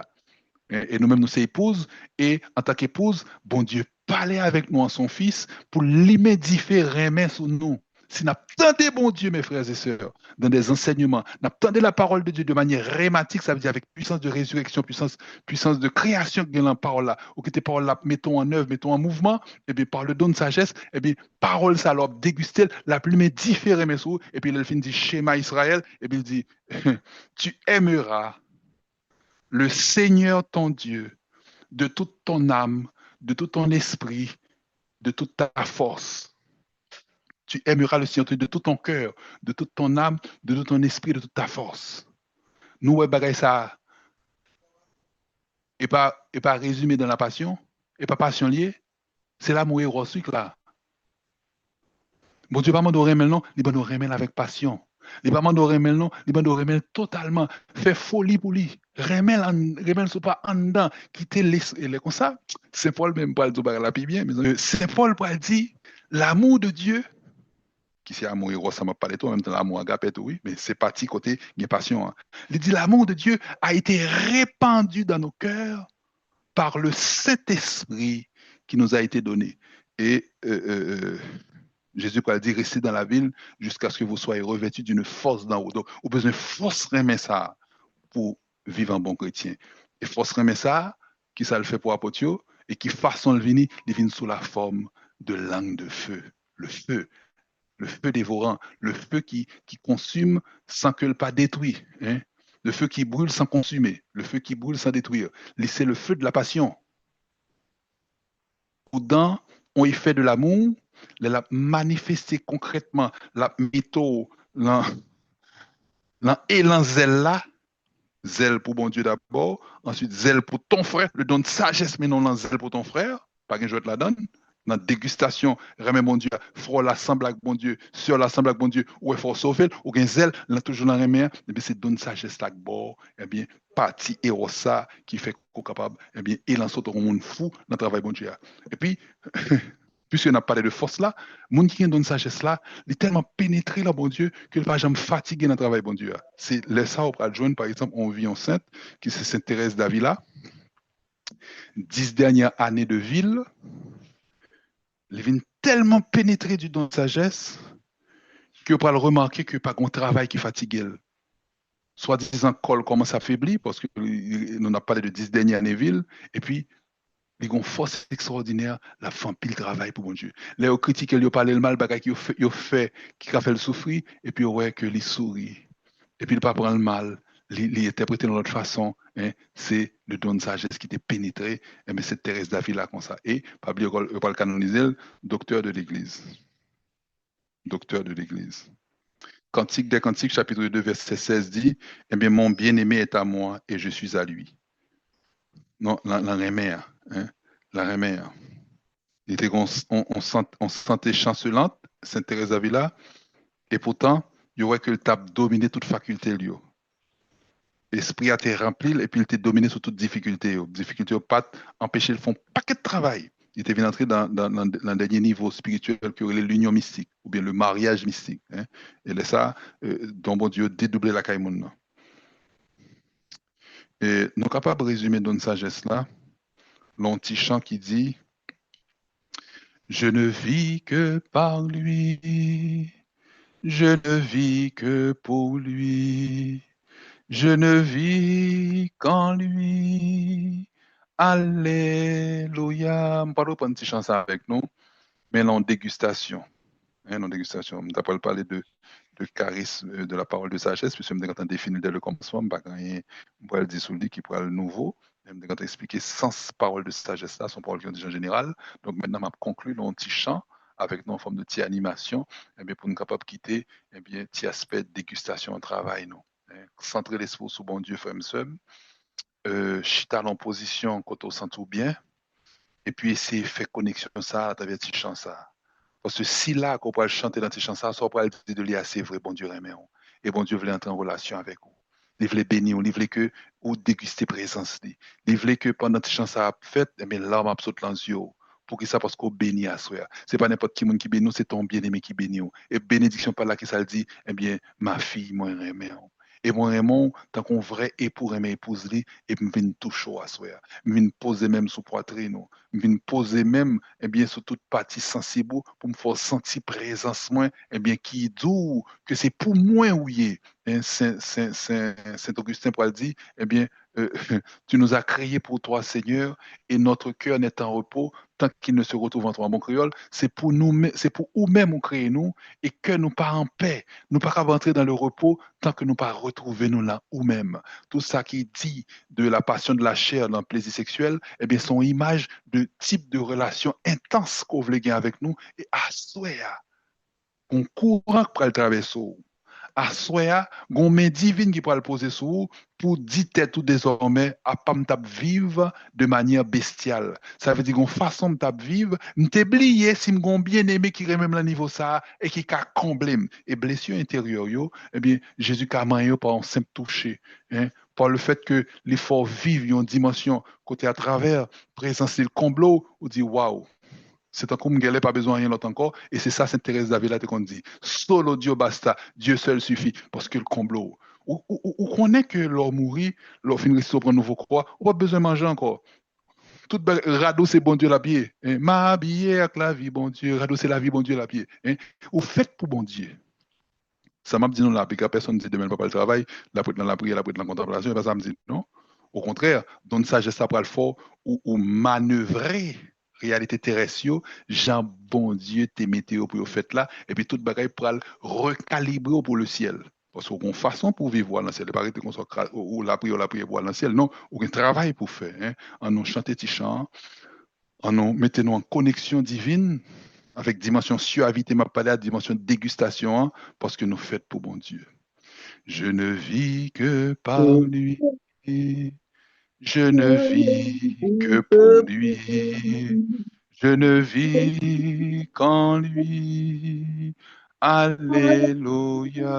[SPEAKER 1] Et nous-mêmes, nous sommes épouses, et en tant qu'épouse, bon Dieu, parler avec nous en son Fils pour l'immédier remettre sur nous. Si nous attendons, bon Dieu, mes frères et sœurs, dans des enseignements, nous attendons la parole de Dieu de manière rématique, ça veut dire avec puissance de résurrection, puissance de création que la parole là, ou que tes paroles là, mettons en œuvre, mettons en mouvement, et bien par le don de sagesse, et bien parole ça, alors déguster, la plume différée, mes sous, et puis il finit dit schéma Israël, et puis il dit, tu aimeras le Seigneur ton Dieu de toute ton âme, de tout ton esprit, de toute ta force. Tu aimeras le Seigneur de tout ton cœur, de toute ton âme, de tout ton esprit, de toute ta force. Nous, ouais, bagaille ça, et pas résumé dans la passion, et pas passion liée, c'est l'amour héroïque là. Bon Dieu, pas m'en maintenant, il va nous remettre avec passion. Il va m'en maintenant, il va nous remettre totalement. Fait folie pour lui. Remel ce pas en dedans. Quitter les comme ça. Saint Paul même pas le dire la bien. Mais Saint Paul pas dit l'amour de Dieu, qui c'est amour héros, ça m'a parlé tout, en même temps l'amour agapé, oui, mais c'est parti côté, il y a passion. Hein. Il dit l'amour de Dieu a été répandu dans nos cœurs par le Saint-Esprit qui nous a été donné. Et Jésus a dit, restez dans la ville jusqu'à ce que vous soyez revêtus d'une force d'en haut. Donc, vous avez besoin de force remet ça pour vivre en bon chrétien. Et force remet ça, qui ça le fait pour apotio, et qui façon il vient sous la forme de langue de feu. Le feu dévorant, le feu qui consume sans que le pas détruit. Hein? Le feu qui brûle sans consumer, le feu qui brûle sans détruire. C'est le feu de la passion. Dedans, on y fait de l'amour, l'a manifesté concrètement, la méthode, l'élan zèle là, zèle pour bon Dieu d'abord, ensuite zèle pour ton frère, le don de sagesse, mais non zèle pour ton frère, pas qu'un jouet la donne. Dans la dégustation, remets bon Dieu, frôle l'assemble avec bon Dieu, sur l'assemble avec bon Dieu, ou est fort sauver, ou gain zèle, là toujours dans remets, et bien c'est don de sagesse là bord, et bien partie héros ça qui fait qu'on est capable, et bien il en sort au monde fou dans le travail bon Dieu. Et puis puisqu'on a parlé de force là, monde qui donne sagesse là, il est tellement pénétré là, bon Dieu, qu'il ne va jamais fatiguer dans le travail, bon Dieu. C'est le ça, on peut joindre, par exemple, on vit enceinte, qui c'est Sainte Thérèse d'Avila, 10 dernières années de ville, il vient tellement pénétré du don de sagesse, que peut le remarquer que pas un travail qui fatigue elle. Soit disant col commence à faiblir, parce que nous a parlé de 10 dernières années de ville, et puis ils ont une force extraordinaire, la femme pile travail pour mon Dieu. Les critiques, ils parlent le mal, bagay qui fait, qui a fait le souffrir, et puis ouais que les sourit. Et puis il pas prendre le mal, il interpréter de l'autre façon. Hein, c'est le don de sagesse qui était pénétré. Et mais c'est Thérèse d'Avila comme ça. Et pas oublier qu'on pas le canoniser, docteur de l'Église. Docteur de l'Église. Cantique des Cantiques, chapitre 2, verset 16 dit, eh bien, mon bien-aimé est à moi et je suis à lui. Non, la remère. Hein, la remère. On sentait chancelante, Sainte Thérèse d'Avila, et pourtant, il y aurait que le tape dominé toute faculté. L'esprit a été rempli et puis il était dominé sur toute difficulté. Difficulté au pas empêcher le fond paquet de travail. Il était bien entré dans un dernier niveau spirituel qui aurait l'union mystique, ou bien le mariage mystique. Hein. Et là, ça, dont bon Dieu dédoublé la caïmoun. Et nous sommes capables de résumer dans une sagesse là, l'anti-chant qui dit je ne vis que par lui. Je ne vis que pour lui. Je ne vis qu'en lui. Alléluia. Je ne parle pas de petite chanson avec nous, mais en dégustation. Hein, en dégustation. Je ne parler de charisme, de la parole de sagesse, puisque je me définir dès le commencement, je ne pas le dire sous lui qui pourra le nouveau. Je me expliquer sans parole de sagesse là, son parole qui est déjà générale. Donc maintenant, je conclue dans un petit chant avec une forme de petite animation, eh bien, pour nous capable de quitter eh bien, petit aspect de dégustation au travail. Nous. Hein. Centrer l'esprit sur bon Dieu, frère, chita en position quand on sent tout bien, et puis essayer de faire connexion ça à travers tes chants ça. Parce que si là, qu'on peut chanter dans tes chansons, ça va dire de lire assez vrai, bon Dieu remet. Et bon Dieu voulait entrer en relation avec vous. Il voulait bénir, il voulait que vous déguster présence. Il voulait que pendant tes chansons à fait, eh bien, l'arme absolue dans les yeux. Pour que ça, parce qu'on bénit à soi. C'est pas n'importe qui qui bénit, c'est ton bien-aimé qui bénit. Et bénédiction par là qui ça le dit, eh bien, ma fille, moi, remet. Et moi, Raymond, tant qu'on vrai époux, aimer épouse lui, et me vient toucher à soi. Me vient poser même sous poitrine. Me vient poser même, eh bien, sur toute partie sensible pour me faire sentir présence, moi, eh bien, qui est doux, que c'est pour moi, oui. Saint Augustin pour le dire, eh bien, euh, tu nous as créés pour toi, Seigneur, et notre cœur n'est en repos tant qu'il ne se retrouve en toi, mon créole. C'est pour nous-mêmes on crée nous, et que nous pas en paix. Nous pas rentrer dans le repos tant que nous pas retrouver nous là nous-mêmes. Tout ça qui dit de la passion de la chair dans le plaisir sexuel, eh bien, sont images de type de relation intense qu'on veut gagner avec nous, et à souhait, on courant pour le traverser. À soya, gon main divine qui pourra le poser sur vous pour dire tout désormais à pas m'tap vivre de manière bestiale. Ça veut dire qu'on façon m'tap vivre, m't'oublier si m'gon bien aimé qui remet le niveau ça et qui ka combler et blessure intérieure yo, eh bien Jésus ka yo par un simple toucher, hein, par le fait que l'effort vive une dimension côté à travers présence le comblot ou dit waouh. C'est un coup m'gèle, pas besoin de rien d'autre encore. Et c'est ça, Sainte Thérèse d'Avila qu'on dit. Solo Dio basta. Dieu seul suffit. Parce que le comble. Ou connaît que l'or mourit, l'or finit de prendre nouveau croix, ou pas besoin de manger encore. Tout radeau, c'est bon Dieu la pied. Hein? Ma habillé avec la vie, bon Dieu. Radeau, c'est la vie, bon Dieu la pied. Hein? Ou faites pour bon Dieu. Ça m'a dit non là, puis que personne ne dit demain pas le travail, la prête dans la prière, la prête dans la contemplation, et pas ça me dit non. Au contraire, donne sagesse après le fort ou manœuvrer réalité terrestre, Jean bon Dieu tes météo pour le fait là, et puis toute bagaille pour le recalibrer pour le ciel. Parce qu'on a façon pour vivre dans le ciel, pas arrêter qu'on soit ou la prière pour aller dans le ciel, non, ou un travail pour faire, hein, en nous chanter des chants, en nous mettons en connexion divine, avec dimension suavité, ma palais, dimension dégustation, hein, parce que nous faisons pour bon Dieu. Je ne vis que par lui. Je ne vis que pour lui. Je ne vis qu'en lui. Alléluia.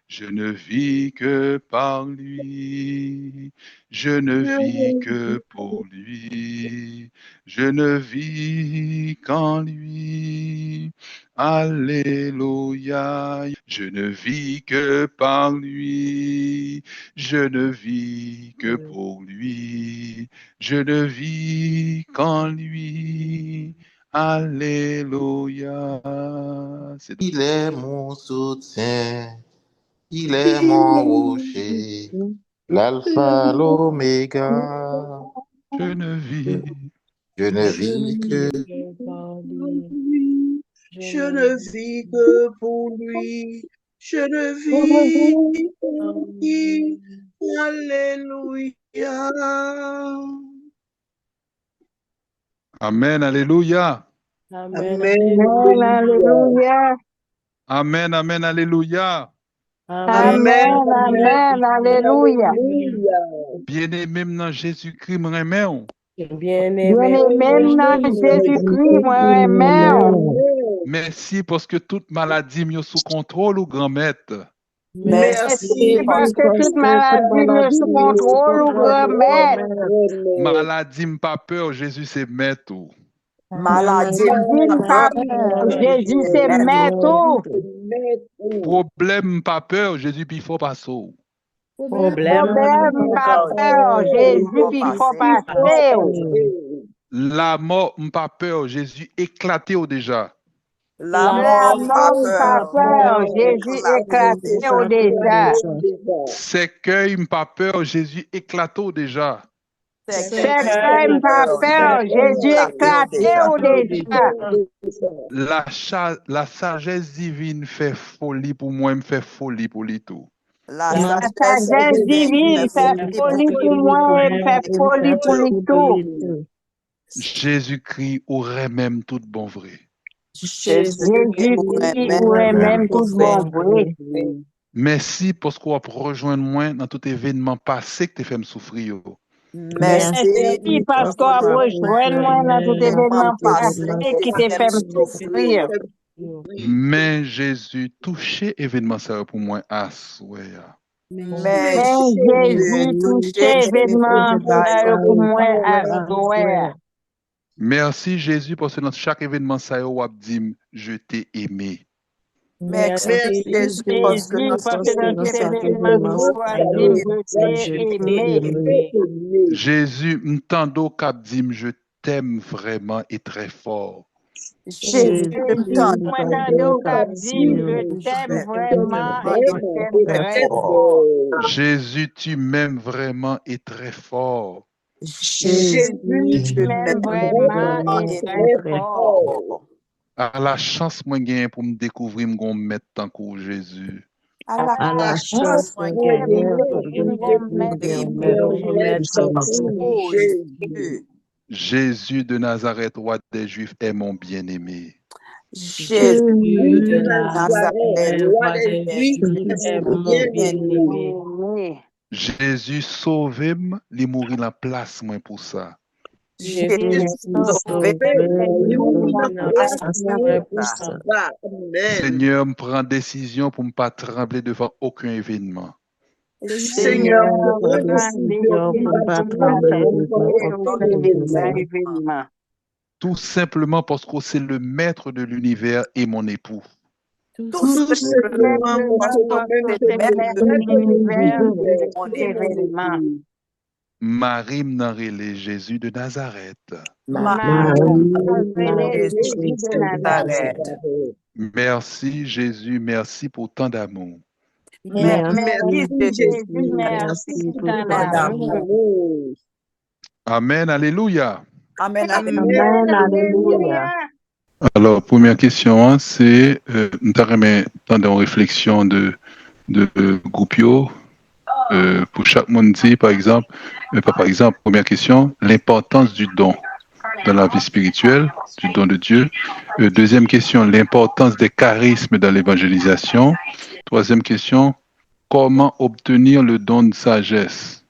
[SPEAKER 1] Je ne vis que par lui. Je ne vis que pour lui. Je ne vis qu'en lui. Alléluia. Je ne vis que par lui. Je ne vis que pour lui. Je ne vis qu'en lui. Alléluia.
[SPEAKER 2] Il est mon soutien, il est mon rocher, l'alpha, l'oméga.
[SPEAKER 1] Je ne vis.
[SPEAKER 2] Je ne vis que
[SPEAKER 3] Je ne vis que pour lui. Je ne vis pour lui. Alléluia.
[SPEAKER 1] Amen. Alléluia.
[SPEAKER 3] Amen.
[SPEAKER 4] Amen, alléluia.
[SPEAKER 1] Amen. Amen. Alléluia.
[SPEAKER 4] Amen, amen, alléluia.
[SPEAKER 1] Bien-aimé dans Jésus-Christ, mon aimé.
[SPEAKER 4] Bien-aimé dans Jésus-Christ, moi, amen.
[SPEAKER 1] Merci parce que toute maladie est sous contrôle ou grand-maître.
[SPEAKER 4] Merci parce que toute maladie est sous contrôle ou grand-maître.
[SPEAKER 1] Maladie n'a pas peur, Jésus c'est maître.
[SPEAKER 4] Maladie pas peur, Jésus c'est maître.
[SPEAKER 1] Problème pas peur, Jésus puis faut pas sauter.
[SPEAKER 4] Problème pas peur, Jésus puis faut passer.
[SPEAKER 1] La mort n'a pas peur, Jésus éclaté au déjà.
[SPEAKER 4] La mort pas peur, Jésus éclaté au déjà.
[SPEAKER 1] Cercueil n'a pas peur, Jésus éclaté au déjà.
[SPEAKER 4] Cercueil pas peur, Jésus éclaté au déjà.
[SPEAKER 1] La sagesse divine fait folie pour moi, me fait folie pour lui tout.
[SPEAKER 4] La sagesse divine fait folie pour moi, fait folie pour lui tout.
[SPEAKER 1] Jésus-Christ aurait même tout bon vrai.
[SPEAKER 4] Jésus-Christ aurait même tout bon vrai.
[SPEAKER 1] Merci parce qu'on va rejoindre moi dans tout événement passé que tu fait me souffrir.
[SPEAKER 5] Merci
[SPEAKER 4] Merci parce qu'on a besoin de moi dans tout événement passé qui te fait me souffrir.
[SPEAKER 1] Mais Jésus, touché événement ça pour moi à souhait.
[SPEAKER 4] Mais Jésus touché événement ça pour moi à souhait.
[SPEAKER 1] Merci Jésus parce que dans chaque événement ça yo dit je t'ai aimé.
[SPEAKER 5] Merci Jésus parce que
[SPEAKER 4] Jésus
[SPEAKER 5] dans
[SPEAKER 4] parce
[SPEAKER 5] chaque
[SPEAKER 4] que dans tout événement ça dit je t'ai aimé.
[SPEAKER 1] Jésus m'tendo cap dit je t'aime vraiment et très fort.
[SPEAKER 5] Jésus
[SPEAKER 4] Jésus, moi dans cap dit je t'aime vraiment et je t'aime très fort.
[SPEAKER 1] Jésus, tu m'aimes vraiment et très fort.
[SPEAKER 5] Jésus,
[SPEAKER 4] Jésus, tu m'aimes vraiment et très fort.
[SPEAKER 1] À la chance moi gagne pour me découvrir mon maître tant que Jésus.
[SPEAKER 5] à la chance moi gagné pour Jésus.
[SPEAKER 1] Jésus de Nazareth, roi des Juifs, est mon bien-aimé.
[SPEAKER 5] Jésus de Nazareth, roi des Juifs, est mon bien-aimé.
[SPEAKER 1] Jésus sauve-moi, il mourit la place moi pour ça.
[SPEAKER 5] Jésus sauve
[SPEAKER 1] Seigneur, me prend décision pour ne pas trembler devant aucun événement.
[SPEAKER 5] Seigneur, prends décision pour ne pas trembler devant aucun événement.
[SPEAKER 1] Tout simplement parce que c'est le maître de l'univers et mon époux.
[SPEAKER 5] Tout simplement parce que c'est le maître de l'univers et mon événement.
[SPEAKER 1] Marie m'narrele Jésus de Nazareth.
[SPEAKER 5] Jésus de Nazareth.
[SPEAKER 1] Merci Jésus, merci pour tant d'amour.
[SPEAKER 5] Merci Jésus, merci pour ton amour.
[SPEAKER 1] Amen, alléluia.
[SPEAKER 5] Amen,
[SPEAKER 4] Alléluia.
[SPEAKER 1] Alors, première question, hein, c'est, nous avons une réflexion de Goupio, pour chaque monde dit, par exemple, première question, l'importance du don dans la vie spirituelle, du don de Dieu. Deuxième question, l'importance des charismes dans l'évangélisation. Troisième question, comment obtenir le don de sagesse?